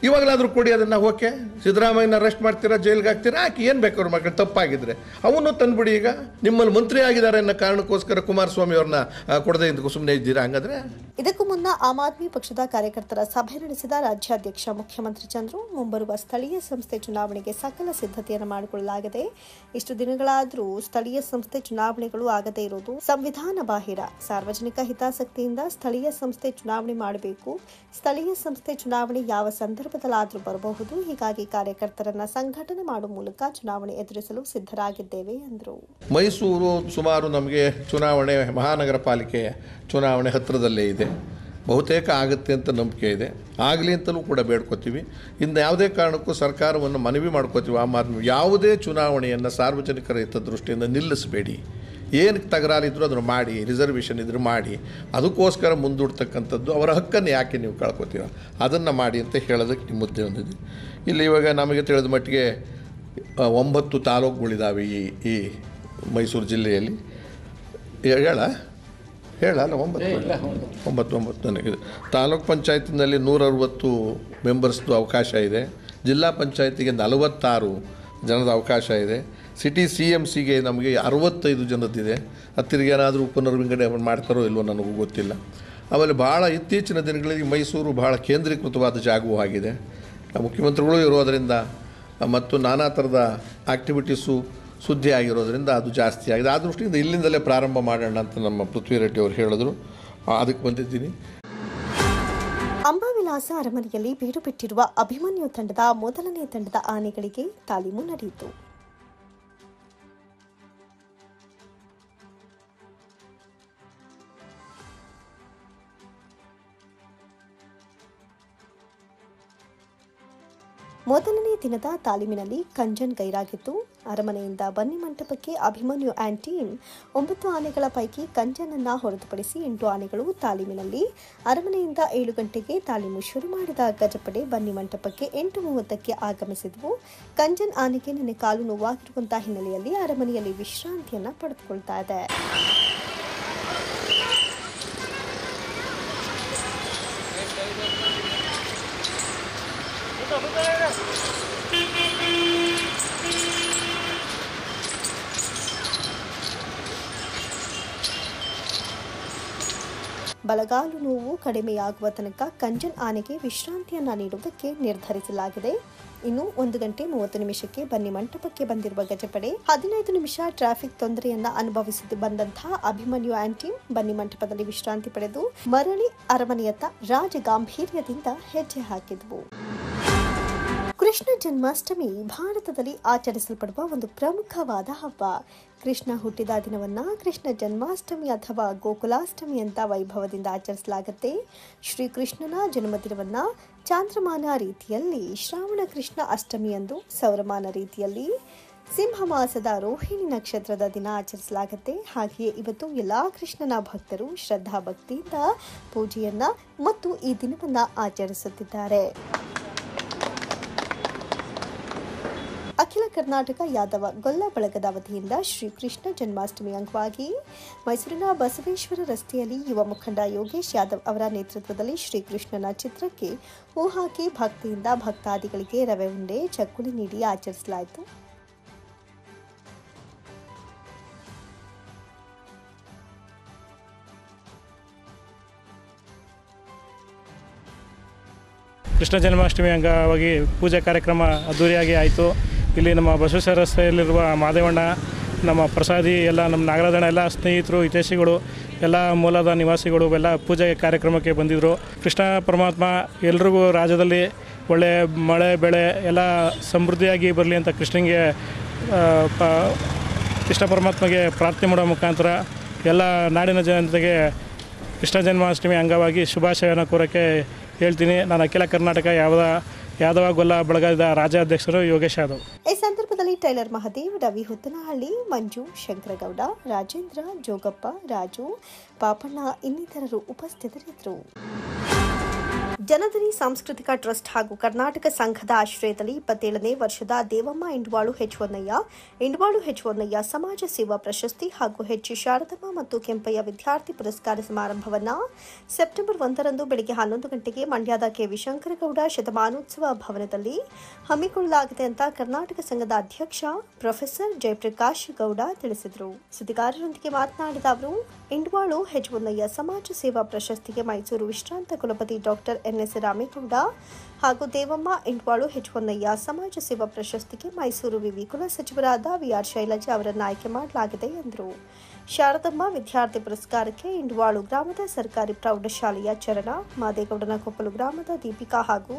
ಇವಾಗಲಾದರೂ ಕೊಡಿ ಅದನ್ನು. ಓಕೆ, ಸಿದ್ದರಾಮಯ್ಯನ ಅರೆಸ್ಟ್ ಮಾಡ್ತೀರಾ, ಜೈಲಿಗೆ ಹಾಕ್ತೀರಾ, ಹಾಕಿ, ಏನು ಬೇಕಾದ್ರು ಮಕ್ಕಳು ತಪ್ಪಾಗಿದ್ದರೆ ಅವನು ತಂದುಬಿಡಿ. ಈಗ ನಿಮ್ಮಲ್ಲಿ ಮಂತ್ರಿ ಆಗಿದ್ದಾರೆ ಅನ್ನೋ ಕಾರಣಕ್ಕೋಸ್ಕರ ಕುಮಾರಸ್ವಾಮಿ ಅವ್ರನ್ನ ಕೊಡದೆ ಸುಮ್ಮನೆ ಇದ್ದೀರಾ ಹಂಗಾದ್ರೆ? ಇದಕ್ಕೂ ಮುನ್ನ ಆಮ್ ಆದ್ಮಿ ಪಕ್ಷದ ಕಾರ್ಯಕರ್ತರ ಸಭೆ ನಡೆಸಿದ ರಾಜ್ಯಾಧ್ಯಕ್ಷ ಮುಖ್ಯಮಂತ್ರಿ ಚಂದ್ರು, ಮುಂಬರುವ ಸ್ಥಳೀಯ ಸಂಸ್ಥೆ ಚುನಾವಣೆಗೆ ಸಕಲ ಸಿದ್ಧತೆಯನ್ನು ಮಾಡಿಕೊಳ್ಳಲಾಗಿದೆ. ಇಷ್ಟು ದಿನಗಳಾದರೂ ಸ್ಥಳೀಯ ಸಂಸ್ಥೆ ಚುನಾವಣೆಗಳು ಆಗದೇ ಇರುವುದು ಸಂವಿಧಾನ ಬಾಹಿರ. ಸಾರ್ವಜನಿಕ ಹಿತಾಸಕ್ತಿಯಿಂದ ಸ್ಥಳೀಯ ಸಂಸ್ಥೆ ಚುನಾವಣೆ ಮಾಡಬೇಕು. ಸ್ಥಳೀಯ ಸಂಸ್ಥೆ ಚುನಾವಣೆ ಯಾವ ಸಂದರ್ಭದಲ್ಲಾದರೂ ಬರಬಹುದು. ಹೀಗಾಗಿ ಕಾರ್ಯಕರ್ತರನ್ನ ಸಂಘಟನೆ ಮಾಡುವ ಮೂಲಕ ಚುನಾವಣೆ ಎದುರಿಸಲು ಸಿದ್ಧರಾಗಿದ್ದೇವೆ ಎಂದರು. ಮೈಸೂರು ಸುಮಾರು ನಮಗೆ ಚುನಾವಣೆ, ಮಹಾನಗರ ಪಾಲಿಕೆ ಚುನಾವಣೆ ಹತ್ತಿರದಲ್ಲೇ ಇದೆ. ಬಹುತೇಕ ಆಗುತ್ತೆ ಅಂತ ನಂಬಿಕೆ ಇದೆ. ಆಗಲಿ ಅಂತಲೂ ಕೂಡ ಬೇಡ್ಕೋತೀವಿ. ಇನ್ನು ಯಾವುದೇ ಕಾರಣಕ್ಕೂ ಸರ್ಕಾರವನ್ನು ಮನವಿ ಮಾಡ್ಕೋತೀವಿ. ಆಮ್ ಆದ್ಮಿ ಯಾವುದೇ ಚುನಾವಣೆಯನ್ನು ಸಾರ್ವಜನಿಕರ ಹಿತದೃಷ್ಟಿಯಿಂದ ನಿಲ್ಲಿಸಬೇಡಿ. ಏನಕ್ಕೆ ತಕರಾರಿದ್ರು ಅದನ್ನು ಮಾಡಿ, ರಿಸರ್ವೇಷನ್ ಇದ್ರೆ ಮಾಡಿ, ಅದಕ್ಕೋಸ್ಕರ ಮುಂದೂಡ್ತಕ್ಕಂಥದ್ದು ಅವರ ಹಕ್ಕನ್ನು ಯಾಕೆ ನೀವು ಕಳ್ಕೊತೀರ, ಅದನ್ನು ಮಾಡಿ ಅಂತ ಹೇಳೋದಕ್ಕೆ ನಿಮ್ಮ ಮುದ್ದೆ ಹೊಂದಿದೆ. ಇಲ್ಲಿ ಇವಾಗ ನಮಗೆ ತಿಳಿದ ಮಟ್ಟಿಗೆ 9 ತಾಲೂಕುಗಳಿದ್ದಾವೆ ಈ ಮೈಸೂರು ಜಿಲ್ಲೆಯಲ್ಲಿ. ಹೇಳಲ್ಲ 9 ನನಗೆ. ತಾಲೂಕ್ ಪಂಚಾಯತಿನಲ್ಲಿ 160 ಮೆಂಬರ್ಸ್ದು ಅವಕಾಶ ಇದೆ. ಜಿಲ್ಲಾ ಪಂಚಾಯತಿಗೆ 46 ಜನದ ಅವಕಾಶ ಇದೆ. ಸಿಟಿ CMCಗೆ ನಮಗೆ 65 ಜನದ್ದಿದೆ. ಹತ್ತಿರಗೇನಾದರೂ ಪುನರ್ವಿಂಗಡಣೆ ಮಾಡ್ತಾರೋ ಇಲ್ವೋ ನನಗೂ ಗೊತ್ತಿಲ್ಲ. ಆಮೇಲೆ ಭಾಳ ಇತ್ತೀಚಿನ ದಿನಗಳಲ್ಲಿ ಮೈಸೂರು ಭಾಳ ಕೇಂದ್ರೀಕೃತವಾದ ಜಾಗವೂ ಆಗಿದೆ. ಮುಖ್ಯಮಂತ್ರಿಗಳು ಇರೋದರಿಂದ ಮತ್ತು ನಾನಾ ಥರದ ಆ್ಯಕ್ಟಿವಿಟೀಸು ಸುದ್ದಿ ಆಗಿರೋದರಿಂದ ಅದು ಜಾಸ್ತಿ ಆಗಿದೆ. ಆ ದೃಷ್ಟಿಯಿಂದ ಇಲ್ಲಿಂದಲೇ ಪ್ರಾರಂಭ ಮಾಡೋಣ ಅಂತ ನಮ್ಮ ಪೃಥ್ವಿ ರೆಡ್ಡಿ ಅವರು ಹೇಳಿದ್ರು. ಅದಕ್ಕೆ ಬಂದಿದ್ದೀನಿ. ಅಂಬಾವಿಲಾಸ ಅರಮನೆಯಲ್ಲಿ ಬೀಡು ಬಿಟ್ಟಿರುವ ಅಭಿಮನ್ಯು ತಂಡದ ಮೊದಲನೇ ತಂಡದ ಆನೆಗಳಿಗೆ ತಾಲೀಮು ನಡೆಯಿತು. ಮೊದಲನೇ ದಿನದ ತಾಲೀಮಿನಲ್ಲಿ ಕಂಜನ್ ಗೈರಾಗಿದ್ದು, ಅರಮನೆಯಿಂದ ಬನ್ನಿ ಮಂಟಪಕ್ಕೆ ಅಭಿಮನ್ಯು ಆ್ಯಂಡ್ ಟೀಮ್ 9 ಆನೆಗಳ ಪೈಕಿ ಕಂಜನನ್ನು ಹೊರತುಪಡಿಸಿ 8 ಆನೆಗಳು ತಾಲೀಮಿನಲ್ಲಿ ಅರಮನೆಯಿಂದ 7 ಗಂಟೆಗೆ ತಾಲೀಮು ಶುರು ಮಾಡಿದ ಗಜಪಡೆ ಬನ್ನಿ ಮಂಟಪಕ್ಕೆ 8:30ಕ್ಕೆ ಆಗಮಿಸಿದವು. ಕಂಜನ್ ಆನೆಗೆ ನಿನ್ನೆ ಕಾಲು ನೋವಾಗಿರುವಂತಹ ಹಿನ್ನೆಲೆಯಲ್ಲಿ ಅರಮನೆಯಲ್ಲಿ ವಿಶ್ರಾಂತಿಯನ್ನು ಪಡೆದುಕೊಳ್ತಾ ಇದೆ. ಬಲಗಾಲು ನೋವು ಕಡಿಮೆಯಾಗುವ ತನಕ ಕಂಜನ್ ಆನೆಗೆ ವಿಶ್ರಾಂತಿಯನ್ನ ನೀಡುವುದಕ್ಕೆ ನಿರ್ಧರಿಸಲಾಗಿದೆ. ಇನ್ನು 1 ಗಂಟೆ 30 ನಿಮಿಷಕ್ಕೆ ಬನ್ನಿ ಮಂಟಪಕ್ಕೆ ಬಂದಿರುವ ಗಜಪಡೆ 15 ನಿಮಿಷ ಟ್ರಾಫಿಕ್ ತೊಂದರೆಯನ್ನ ಅನುಭವಿಸಿ ಬಂದಂತಹ ಅಭಿಮನ್ಯು ಆ್ಯಂಡ್ ಟೀಮ್ ಬನ್ನಿ ಮಂಟಪದಲ್ಲಿ ವಿಶ್ರಾಂತಿ ಪಡೆದು ಮರಳಿ ಅರಮನೆಯತ್ತ ರಾಜಗಾಂಭೀರ್ಯದಿಂದ ಹೆಜ್ಜೆ ಹಾಕಿದ್ವು. ಕೃಷ್ಣ ಜನ್ಮಾಷ್ಟಮಿ ಭಾರತದಲ್ಲಿ ಆಚರಿಸಲ್ಪಡುವ ಒಂದು ಪ್ರಮುಖವಾದ ಹಬ್ಬ. ಕೃಷ್ಣ ಹುಟ್ಟಿದ ದಿನವನ್ನ ಕೃಷ್ಣ ಜನ್ಮಾಷ್ಟಮಿ ಅಥವಾ ಗೋಕುಲಾಷ್ಟಮಿ ಅಂತ ವೈಭವದಿಂದ ಆಚರಿಸಲಾಗುತ್ತೆ. ಶ್ರೀಕೃಷ್ಣನ ಜನ್ಮದಿನವನ್ನ ಚಾಂದ್ರಮಾನ ರೀತಿಯಲ್ಲಿ ಶ್ರಾವಣ ಕೃಷ್ಣ ಅಷ್ಟಮಿಯಂದು, ಸೌರಮಾನ ರೀತಿಯಲ್ಲಿ ಸಿಂಹ ಮಾಸದ ರೋಹಿಣಿ ನಕ್ಷತ್ರದ ದಿನ ಆಚರಿಸಲಾಗುತ್ತೆ. ಹಾಗೆಯೇ ಇವತ್ತು ಎಲ್ಲಾ ಕೃಷ್ಣನ ಭಕ್ತರು ಶ್ರದ್ಧಾ ಭಕ್ತಿಯಿಂದ ಪೂಜೆಯನ್ನ ಮತ್ತು ಈ ದಿನವನ್ನ ಆಚರಿಸುತ್ತಿದ್ದಾರೆ. ಅಖಿಲ ಕರ್ನಾಟಕ ಯಾದವ ಗೊಲ್ಲ ಬಳಗದ ವತಿಯಿಂದ ಶ್ರೀಕೃಷ್ಣ ಜನ್ಮಾಷ್ಟಮಿ ಅಂಗವಾಗಿ ಮೈಸೂರಿನ ಬಸವೇಶ್ವರ ರಸ್ತೆಯಲ್ಲಿ ಯುವ ಮುಖಂಡ ಯೋಗೇಶ್ ಯಾದವ್ ಅವರ ನೇತೃತ್ವದಲ್ಲಿ ಶ್ರೀಕೃಷ್ಣನ ಚಿತ್ರಕ್ಕೆ ಹೂ ಹಾಕಿ ಭಕ್ತಿಯಿಂದ ಭಕ್ತಾದಿಗಳಿಗೆ ರವೆ ಉಂಡೆ, ಚಕ್ಕುಲಿ ನೀಡಿ ಆಚರಿಸಲಾಯಿತು. ಕೃಷ್ಣ ಜನ್ಮಾಷ್ಟಮಿ ಅಂಗವಾಗಿ ಪೂಜಾ ಕಾರ್ಯಕ್ರಮ ಅದ್ದೂರಿಯಾಗಿ ಆಯಿತು. ಇಲ್ಲಿ ನಮ್ಮ ಬಸವೇಶ್ವರ ರಸ್ತೆಯಲ್ಲಿರುವ ಮಾದೇವಣ್ಣ, ನಮ್ಮ ಪ್ರಸಾದಿ, ಎಲ್ಲ ನಮ್ಮ ನಾಗರಾಜಣ್ಣ, ಎಲ್ಲ ಸ್ನೇಹಿತರು, ಹಿತೈಷಿಗಳು, ಎಲ್ಲ ಮೂಲದ ನಿವಾಸಿಗಳು ಎಲ್ಲ ಪೂಜೆ ಕಾರ್ಯಕ್ರಮಕ್ಕೆ ಬಂದಿದ್ದರು. ಕೃಷ್ಣ ಪರಮಾತ್ಮ ಎಲ್ರಿಗೂ ರಾಜ್ಯದಲ್ಲಿ ಒಳ್ಳೆಯ ಮಳೆ ಬೆಳೆ ಎಲ್ಲ ಸಮೃದ್ಧಿಯಾಗಿ ಬರಲಿ ಅಂತ ಕೃಷ್ಣ ಪರಮಾತ್ಮಗೆ ಪ್ರಾರ್ಥನೆ ಮಾಡೋ ಮುಖಾಂತರ ಎಲ್ಲ ನಾಡಿನ ಜನತೆಗೆ ಕೃಷ್ಣ ಜನ್ಮಾಷ್ಟಮಿ ಅಂಗವಾಗಿ ಶುಭಾಶಯವನ್ನು ಕೋರೋಕ್ಕೆ ಹೇಳ್ತೀನಿ. ನಾನು ಅಖಿಲ ಕರ್ನಾಟಕ ಯಾದವ ಗೊಲ್ಲ ಬಳಗದ ರಾಜ್ಯಾಧ್ಯಕ್ಷರು ಯೋಗೇಶ್ ಯಾದವ್. ಈ ಸಂದರ್ಭದಲ್ಲಿ ಟೈಲರ್ ಮಹದೇವ್, ರವಿ ಹುತ್ತನಹಳ್ಳಿ, ಮಂಜು, ಶಂಕರಗೌಡ, ರಾಜೇಂದ್ರ, ಜೋಗಪ್ಪ, ರಾಜು, ಪಾಪಣ್ಣ ಇನ್ನಿತರರು ಉಪಸ್ಥಿತರಿದ್ದರು. ಜನಧನಿ ಸಾಂಸ್ಕೃತಿಕ ಟ್ರಸ್ಟ್ ಹಾಗೂ ಕರ್ನಾಟಕ ಸಂಘದ ಆಶ್ರಯದಲ್ಲಿ 27ನೇ ವರ್ಷದ ದೇವಮ್ಮ ಇಂಡ್ವಾಳು ಹೆಚ್ ಹೊನ್ನಯ್ಯ ಸಮಾಜ ಸೇವಾ ಪ್ರಶಸ್ತಿ ಹಾಗೂ ಹೆಚ್ ಶಾರದಮ್ಮ ಮತ್ತು ಕೆಂಪಯ್ಯ ವಿದ್ಯಾರ್ಥಿ ಪುರಸ್ಕಾರ ಸಮಾರಂಭವನ್ನು ಸೆಪ್ಟೆಂಬರ್ 1ರಂದು ಬೆಳಗ್ಗೆ 11 ಗಂಟೆಗೆ ಮಂಡ್ಯದ ಕೆವಿ ಶಂಕರಗೌಡ ಶತಮಾನೋತ್ಸವ ಭವನದಲ್ಲಿ ಹಮ್ಮಿಕೊಳ್ಳಲಾಗಿದೆ ಅಂತ ಕರ್ನಾಟಕ ಸಂಘದ ಅಧ್ಯಕ್ಷ ಪ್ರೊಫೆಸರ್ ಜಯಪ್ರಕಾಶ್ ಗೌಡ ತಿಳಿಸಿದರು. ಸುದ್ದಿಗಾರರೊಂದಿಗೆ ಮಾತನಾಡಿದ ಅವರು, ಇಂಡ್ವಾಳು ಹೆಚ್ ಹೊನ್ನಯ್ಯ ಸಮಾಜ ಸೇವಾ ಪ್ರಶಸ್ತಿಗೆ ಮೈಸೂರು ವಿಶ್ರಾಂತ ಕುಲಪತಿ ಡಾಕ್ಟರ್ ಎನ್ಎಸ್ ರಾಮೇಗೌಡ ಹಾಗೂ ದೇವಮ್ಮ ಇಂಡ್ವಾಳು ಹೆಚ್ ಹೊನ್ನಯ್ಯ ಸಮಾಜ ಸೇವಾ ಪ್ರಶಸ್ತಿಗೆ ಮೈಸೂರು ವಿವಿ ಕುಲ ಸಚಿವರಾದ ವಿಆರ್ ಶೈಲಜಾ ಅವರನ್ನು ಆಯ್ಕೆ ಮಾಡಲಾಗಿದೆ ಎಂದರು. ಶಾರದಮ್ಮ ವಿದ್ಯಾರ್ಥಿ ಪುರಸ್ಕಾರಕ್ಕೆ ಇಂಡ್ವಾಳು ಗ್ರಾಮದ ಸರ್ಕಾರಿ ಪ್ರೌಢಶಾಲೆಯ ಚರಣ, ಮಾದೇಗೌಡನ ಕೊಪ್ಪಲು ಗ್ರಾಮದ ದೀಪಿಕಾ ಹಾಗೂ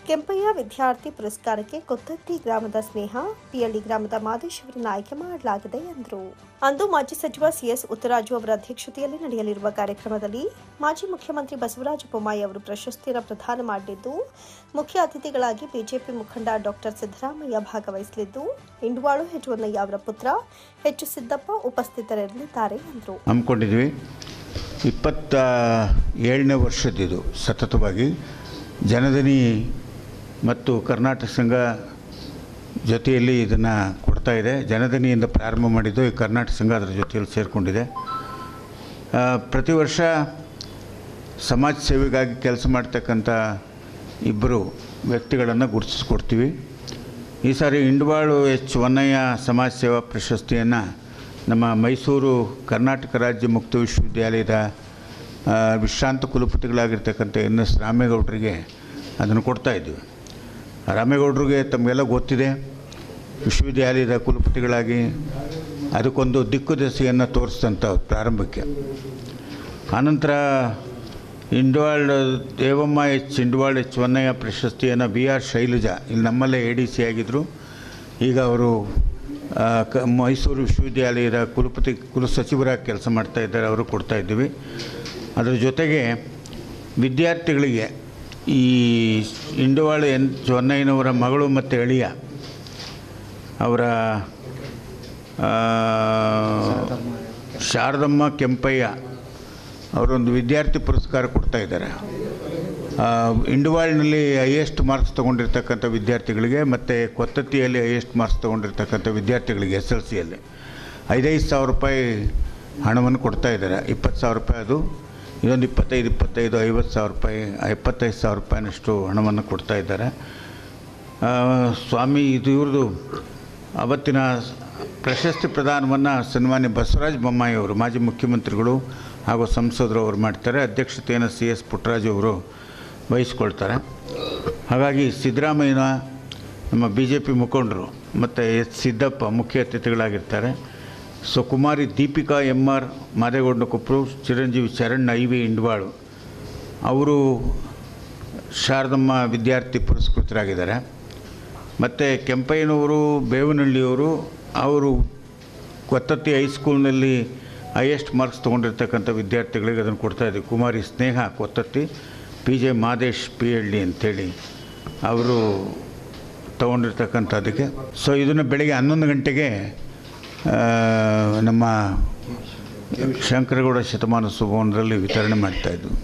ಕೆಂಪಯ್ಯ ವಿದ್ಯಾರ್ಥಿ ಪುರಸ್ಕಾರಕ್ಕೆ ಕೊತ್ತತ್ತಿ ಗ್ರಾಮದ ಸ್ನೇಹ, ಪಿಯಳ್ಳಿ ಗ್ರಾಮದ ಮಾದೇಶ್ ಅವರನ್ನು ಆಯ್ಕೆ ಮಾಡಲಾಗಿದೆ ಎಂದರು. ಅಂದು ಮಾಜಿ ಸಚಿವ ಸಿಎಸ್ ಉತ್ತರಾಜು ಅವರ ಅಧ್ಯಕ್ಷತೆಯಲ್ಲಿ ನಡೆಯಲಿರುವ ಕಾರ್ಯಕ್ರಮದಲ್ಲಿ ಮಾಜಿ ಮುಖ್ಯಮಂತ್ರಿ ಬಸವರಾಜ ಬೊಮ್ಮಾಯಿ ಅವರು ಪ್ರಶಸ್ತಿಯನ್ನು ಪ್ರದಾನ ಮಾಡಲಿದ್ದು, ಮುಖ್ಯ ಅತಿಥಿಗಳಾಗಿ ಬಿಜೆಪಿ ಮುಖಂಡ ಡಾಕ್ಟರ್ ಸಿದ್ದರಾಮಯ್ಯ ಭಾಗವಹಿಸಲಿದ್ದು, ಇಂಡ್ವಾಳು ಹೆಚ್ ಹೊನ್ನಯ್ಯ ಅವರ ಪುತ್ರ ಎಚ್ ಸಿದ್ದಪ್ಪ ಉಪಸ್ಥಿತರಿರಲಿದ್ದಾರೆ ಎಂದರು. ಹಮ್ಮಿಕೊಂಡಿದ್ವಿ 27ನೇ ವರ್ಷದಿದು ಸತತವಾಗಿ ಜನಧನಿ ಮತ್ತು ಕರ್ನಾಟಕ ಸಂಘ ಜೊತೆಯಲ್ಲಿ ಇದನ್ನು ಕೊಡ್ತಾ ಇದೆ. ಜನಧನಿಯಿಂದ ಪ್ರಾರಂಭ ಮಾಡಿದ್ದು ಈ ಕರ್ನಾಟಕ ಸಂಘ ಅದರ ಜೊತೆಯಲ್ಲಿ ಸೇರಿಕೊಂಡಿದೆ. ಪ್ರತಿ ವರ್ಷ ಸಮಾಜ ಸೇವೆಗಾಗಿ ಕೆಲಸ ಮಾಡ್ತಕ್ಕಂಥ ಇಬ್ಬರು ವ್ಯಕ್ತಿಗಳನ್ನು ಗುರುತಿಸ್ಕೊಡ್ತೀವಿ. ಈ ಸಾರಿ ಇಂಡ್ವಾಳು ಹೆಚ್ ಹೊನ್ನಯ್ಯ ಸಮಾಜ ಸೇವಾ ಪ್ರಶಸ್ತಿಯನ್ನು ನಮ್ಮ ಮೈಸೂರು ಕರ್ನಾಟಕ ರಾಜ್ಯ ಮುಕ್ತ ವಿಶ್ವವಿದ್ಯಾಲಯದ ವಿಶ್ರಾಂತ ಕುಲಪತಿಗಳಾಗಿರ್ತಕ್ಕಂಥ NS ರಾಮೇಗೌಡರಿಗೆ ಅದನ್ನು ಕೊಡ್ತಾಯಿದ್ವಿ. ರಾಮೇಗೌಡರಿಗೆ ತಮಗೆಲ್ಲ ಗೊತ್ತಿದೆ, ವಿಶ್ವವಿದ್ಯಾಲಯದ ಕುಲಪತಿಗಳಾಗಿ ಅದಕ್ಕೊಂದು ದಿಕ್ಕುದೆಸೆಯನ್ನು ತೋರಿಸಿದಂಥ ಪ್ರಾರಂಭಕ್ಕೆ. ಆನಂತರ ಇಂಡವಾಳ್ ದೇವಮ್ಮ ಇಂಡವಾಳ್ ಚೆನ್ನಯ್ಯ ಪ್ರಶಸ್ತಿಯನ್ನು BR ಶೈಲಜಾ ಇಲ್ಲಿ ನಮ್ಮಲ್ಲೇ ADC ಆಗಿದ್ದರು. ಈಗ ಅವರು ಮೈಸೂರು ವಿಶ್ವವಿದ್ಯಾಲಯದ ಕುಲಸಚಿವರಾಗಿ ಕೆಲಸ ಮಾಡ್ತಾಯಿದ್ದಾರೆ, ಅವರು ಕೊಡ್ತಾಯಿದ್ದೀವಿ. ಅದರ ಜೊತೆಗೆ ವಿದ್ಯಾರ್ಥಿಗಳಿಗೆ ಈ ಇಂಡವಾಳ್ ಚೆನ್ನಯ್ಯನವರ ಮಗಳು ಮತ್ತು ಅಳಿಯ ಅವರ ಶಾರದಮ್ಮ ಕೆಂಪಯ್ಯ ಅವರೊಂದು ವಿದ್ಯಾರ್ಥಿ ಪುರಸ್ಕಾರ ಕೊಡ್ತಾಯಿದ್ದಾರೆ. ಇಂಡವಾಳ್ನಲ್ಲಿ ಹೈಯೆಸ್ಟ್ ಮಾರ್ಕ್ಸ್ ತೊಗೊಂಡಿರ್ತಕ್ಕಂಥ ವಿದ್ಯಾರ್ಥಿಗಳಿಗೆ ಮತ್ತು ಕೊತ್ತತ್ತಿಯಲ್ಲಿ ಹೈಯೆಸ್ಟ್ ಮಾರ್ಕ್ಸ್ ತೊಗೊಂಡಿರ್ತಕ್ಕಂಥ ವಿದ್ಯಾರ್ಥಿಗಳಿಗೆ SLCಯಲ್ಲಿ 5,000 ರೂಪಾಯಿ ಹಣವನ್ನು ಕೊಡ್ತಾಯಿದ್ದಾರೆ. 20,000 ರೂಪಾಯಿ ಅದು, ಇನ್ನೊಂದು 25, 50,000 ರೂಪಾಯಿ, 75,000 ರೂಪಾಯಿನಷ್ಟು ಹಣವನ್ನು ಕೊಡ್ತಾಯಿದ್ದಾರೆ. ಸ್ವಾಮಿ ಇವ್ರದ್ದು ಅವತ್ತಿನ ಪ್ರಶಸ್ತಿ ಪ್ರದಾನವನ್ನು ಸನ್ಮಾನ್ಯ ಬಸವರಾಜ ಬೊಮ್ಮಾಯಿ ಅವರು, ಮಾಜಿ ಮುಖ್ಯಮಂತ್ರಿಗಳು ಹಾಗೂ ಸಂಸದರು ಅವರು ಮಾಡ್ತಾರೆ. ಅಧ್ಯಕ್ಷತೆಯನ್ನು CS ಪುಟ್ಟರಾಜು ಅವರು ವಹಿಸ್ಕೊಳ್ತಾರೆ. ಹಾಗಾಗಿ ಸಿದ್ದರಾಮಯ್ಯ, ನಮ್ಮ BJP ಮುಖಂಡರು ಮತ್ತು ಸಿದ್ದಪ್ಪ ಮುಖ್ಯ ಅತಿಥಿಗಳಾಗಿರ್ತಾರೆ. ಸೊ ಕುಮಾರಿ ದೀಪಿಕಾ MR ಮಾದೇಗೌಡನ ಕೊಪ್ಪರು, ಚಿರಂಜೀವಿ ಚರಣ್ IV ಇಂಡವಾಳು ಅವರು ಶಾರದಮ್ಮ ವಿದ್ಯಾರ್ಥಿ ಪುರಸ್ಕೃತರಾಗಿದ್ದಾರೆ. ಮತ್ತು ಕೆಂಪಯ್ಯನವರು ಬೇವನಹಳ್ಳಿಯವರು, ಅವರು ಕೊತ್ತತ್ತಿ ಹೈಸ್ಕೂಲ್ನಲ್ಲಿ ಹೈಯೆಸ್ಟ್ ಮಾರ್ಕ್ಸ್ ತೊಗೊಂಡಿರ್ತಕ್ಕಂಥ ವಿದ್ಯಾರ್ಥಿಗಳಿಗೆ ಅದನ್ನು ಕೊಡ್ತಾಯಿದ್ದೀವಿ. ಕುಮಾರಿ ಸ್ನೇಹ ಕೊತ್ತತ್ತಿ, PJ ಮಾದೇಶ್ PhD ಅಂಥೇಳಿ ಅವರು ತೊಗೊಂಡಿರ್ತಕ್ಕಂಥದ್ದಕ್ಕೆ. ಸೊ ಇದನ್ನು ಬೆಳಗ್ಗೆ 11 ಗಂಟೆಗೆ ನಮ್ಮ ಶಂಕರಗೌಡ ಶತಮಾನೋತ್ಸವದಲ್ಲಿ ವಿತರಣೆ ಮಾಡ್ತಾಯಿದ್ವಿ.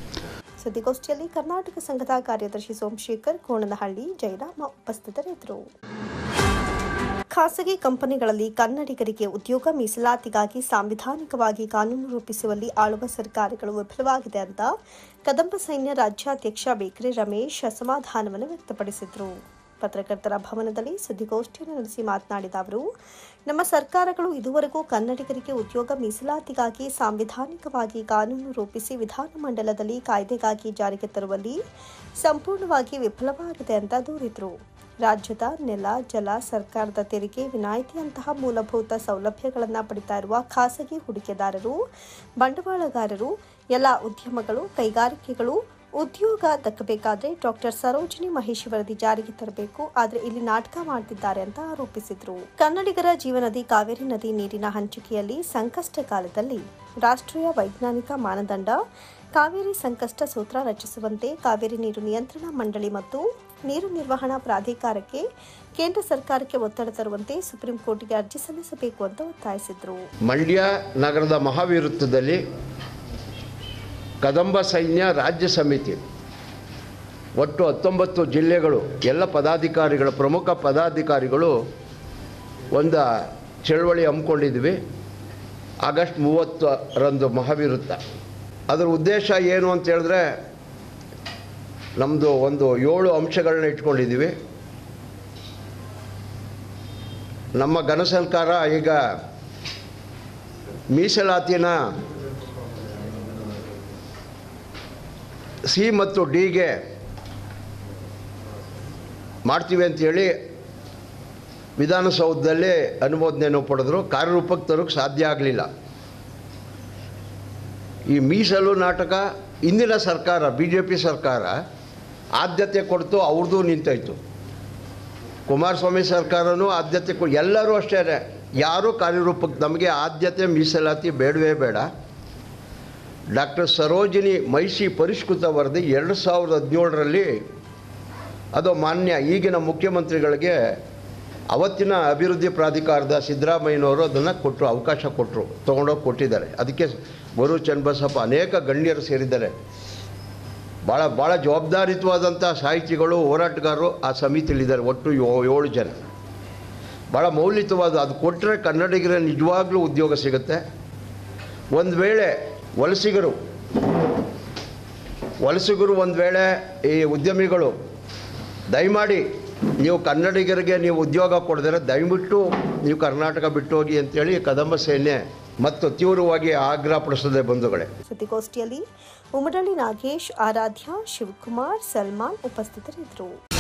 ಸುದ್ದಿಗೋಷ್ಠಿಯಲ್ಲಿ ಕರ್ನಾಟಕ ಸಂಘದ ಕಾರ್ಯದರ್ಶಿ ಸೋಮಶೇಖರ್, ಕೋಣನಹಳ್ಳಿ ಜಯರಾಮ ಉಪಸ್ಥಿತರಿದ್ದರು. ಖಾಸಗಿ ಕಂಪನಿಗಳಲ್ಲಿ ಕನ್ನಡಿಗರಿಗೆ ಉದ್ಯೋಗ ಮೀಸಲಾತಿಗಾಗಿ ಸಾಂವಿಧಾನಿಕವಾಗಿ ಕಾನೂನು ರೂಪಿಸುವಲ್ಲಿ ಆಳುವ ಸರ್ಕಾರಗಳು ವಿಫಲವಾಗಿದೆ ಅಂತ ಕದಂಬ ಸೈನ್ಯ ರಾಜ್ಯಾಧ್ಯಕ್ಷ ಬೇಕ್ರೆ ರಮೇಶ್ ಅಸಮಾಧಾನವನ್ನು ವ್ಯಕ್ತಪಡಿಸಿದರು. ಪತ್ರಕರ್ತರ ಭವನದಲ್ಲಿ ಸುದ್ದಿಗೋಷ್ಠಿಯನ್ನು ನಡೆಸಿ ಮಾತನಾಡಿದ ಅವರು, ನಮ್ಮ ಸರ್ಕಾರಗಳು ಇದುವರೆಗೂ ಕನ್ನಡಿಗರಿಗೆ ಉದ್ಯೋಗ ಮೀಸಲಾತಿಗಾಗಿ ಸಾಂವಿಧಾನಿಕವಾಗಿ ಕಾನೂನು ರೂಪಿಸಿ ವಿಧಾನಮಂಡಲದಲ್ಲಿ ಕಾಯ್ದೆಗಾಗಿ ಜಾರಿಗೆ ತರುವಲ್ಲಿ ಸಂಪೂರ್ಣವಾಗಿ ವಿಫಲವಾಗಿದೆ ಅಂತ ದೂರಿದರು. ರಾಜ್ಯದ ನೆಲ, ಜಲ, ಸರ್ಕಾರದ ತೆರಿಗೆ ವಿನಾಯಿತಿಯಂತಹ ಮೂಲಭೂತ ಸೌಲಭ್ಯಗಳನ್ನು ಪಡಿತಾ ಇರುವ ಖಾಸಗಿ ಹೂಡಿಕೆದಾರರು, ಬಂಡವಾಳಗಾರರು, ಎಲ್ಲ ಉದ್ಯಮಗಳು, ಕೈಗಾರಿಕೆಗಳು ಉದ್ಯೋಗ ದಕ್ಕಬೇಕಾದ್ರೆ ಡಾಕ್ಟರ್ ಸರೋಜಿನಿ ಮಹೇಶ್ ವರದಿ ಜಾರಿಗೆ ತರಬೇಕು. ಆದರೆ ಇಲ್ಲಿ ನಾಟಕ ಮಾಡ್ತಿದ್ದಾರೆ ಅಂತ ಆರೋಪಿಸಿದರು. ಕನ್ನಡಿಗರ ಜೀವನದಿ ಕಾವೇರಿ ನದಿ ನೀರಿನ ಹಂಚಿಕೆಯಲ್ಲಿ ಸಂಕಷ್ಟ ಕಾಲದಲ್ಲಿ ರಾಷ್ಟ್ರೀಯ ವೈಜ್ಞಾನಿಕ ಮಾನದಂಡ ಕಾವೇರಿ ಸಂಕಷ್ಟ ಸೂತ್ರ ರಚಿಸುವಂತೆ ಕಾವೇರಿ ನೀರು ನಿಯಂತ್ರಣ ಮಂಡಳಿ ಮತ್ತು ನೀರು ನಿರ್ವಹಣಾ ಪ್ರಾಧಿಕಾರಕ್ಕೆ ಕೇಂದ್ರ ಸರ್ಕಾರಕ್ಕೆ ಒತ್ತಡ ತರುವಂತೆ ಸುಪ್ರೀಂ ಕೋರ್ಟ್ಗೆ ಅರ್ಜಿ ಸಲ್ಲಿಸಬೇಕು ಅಂತ ಒತ್ತಾಯಿಸಿದರು. ಮಂಡ್ಯ ನಗರದ ಮಹಾವೀರತ್ವದಲ್ಲಿ ಕದಂಬ ಸೈನ್ಯ ರಾಜ್ಯ ಸಮಿತಿ ಒಟ್ಟು 19 ಜಿಲ್ಲೆಗಳು ಎಲ್ಲ ಪದಾಧಿಕಾರಿಗಳು, ಪ್ರಮುಖ ಪದಾಧಿಕಾರಿಗಳು ಒಂದು ಚಳವಳಿ ಹಮ್ಮಿಕೊಂಡಿದ್ವಿ. ಆಗಸ್ಟ್ 30ರಂದು ಮಹಾವೀರತ್ವ. ಅದರ ಉದ್ದೇಶ ಏನು ಅಂತ ಹೇಳಿದ್ರೆ, ನಮ್ಮದು ಒಂದು 7 ಅಂಶಗಳನ್ನ ಇಟ್ಕೊಂಡಿದ್ದೀವಿ. ನಮ್ಮ ಘನ ಸರ್ಕಾರ ಈಗ ಮೀಸಲಾತಿನ C ಮತ್ತು Dಗೆ ಮಾಡ್ತೀವಿ ಅಂತೇಳಿ ವಿಧಾನಸೌಧದಲ್ಲಿ ಅನುಮೋದನೆಯನ್ನು ಪಡೆದ್ರು. ಕಾರ್ಯರೂಪಕ್ಕೆ ತರೋಕ್ಕೆ ಸಾಧ್ಯ ಆಗಲಿಲ್ಲ. ಈ ಮೀಸಲು ನಾಟಕ ಇಂದಿನ ಸರ್ಕಾರ, BJP ಸರ್ಕಾರ ಆದ್ಯತೆ ಕೊಡ್ತು, ಅವ್ರದ್ದು ನಿಂತಾಯಿತು. ಕುಮಾರಸ್ವಾಮಿ ಸರ್ಕಾರನೂ ಆದ್ಯತೆ ಎಲ್ಲರೂ ಅಷ್ಟೇ, ಯಾರೂ ಕಾರ್ಯರೂಪಕ್ಕೆ ನಮಗೆ ಆದ್ಯತೆ ಮೀಸಲಾತಿ ಬೇಡವೇ ಬೇಡ. ಡಾಕ್ಟರ್ ಸರೋಜಿನಿ ಮಹಿಷಿ ಪರಿಷ್ಕೃತ ವರದಿ 2017ರಲ್ಲಿ ಅದು ಮಾನ್ಯ ಈಗಿನ ಮುಖ್ಯಮಂತ್ರಿಗಳಿಗೆ ಅವತ್ತಿನ ಅಭಿವೃದ್ಧಿ ಪ್ರಾಧಿಕಾರದ ಸಿದ್ದರಾಮಯ್ಯನವರು ಅದನ್ನು ಕೊಟ್ಟರು, ಅವಕಾಶ ಕೊಟ್ಟರು, ತೊಗೊಂಡೋಗಿ ಕೊಟ್ಟಿದ್ದಾರೆ. ಅದಕ್ಕೆ ಗೋರು ಚನ್ನಬಸಪ್ಪ ಅನೇಕ ಗಣ್ಯರು ಸೇರಿದ್ದಾರೆ. ಭಾಳ ಜವಾಬ್ದಾರಿಯುತವಾದಂಥ ಸಾಹಿತಿಗಳು, ಹೋರಾಟಗಾರರು ಆ ಸಮಿತಿಯಲ್ಲಿದ್ದಾರೆ. ಒಟ್ಟು 7 ಜನ. ಭಾಳ ಮೌಲ್ಯಯುತವಾದ, ಅದು ಕೊಟ್ಟರೆ ಕನ್ನಡಿಗರ ನಿಜವಾಗ್ಲೂ ಉದ್ಯೋಗ ಸಿಗುತ್ತೆ. ಒಂದು ವೇಳೆ ವಲಸಿಗರು ಒಂದು ವೇಳೆ ಈ ಉದ್ಯಮಿಗಳು ದಯಮಾಡಿ ನೀವು ಕನ್ನಡಿಗರಿಗೆ ನೀವು ಉದ್ಯೋಗ ಕೊಡದಿರ ದಯವಿಟ್ಟು ನೀವು ಕರ್ನಾಟಕ ಬಿಟ್ಟು ಹೋಗಿ ಅಂತೇಳಿ ಕದಂಬ ಸೇನೆ ಮತ್ತು ತೀವ್ರವಾಗಿ ಆಗ್ರಹಪಡಿಸದೆ ಬಂಧುಗಳೇ. ಸುದ್ದಿಗೋಷ್ಠಿಯಲ್ಲಿ ಉಮರಳ್ಳಿ ನಾಗೇಶ್, ಆರಾಧ್ಯ, ಶಿವಕುಮಾರ್, ಸಲ್ಮಾನ್ ಉಪಸ್ಥಿತರಿದ್ದರು.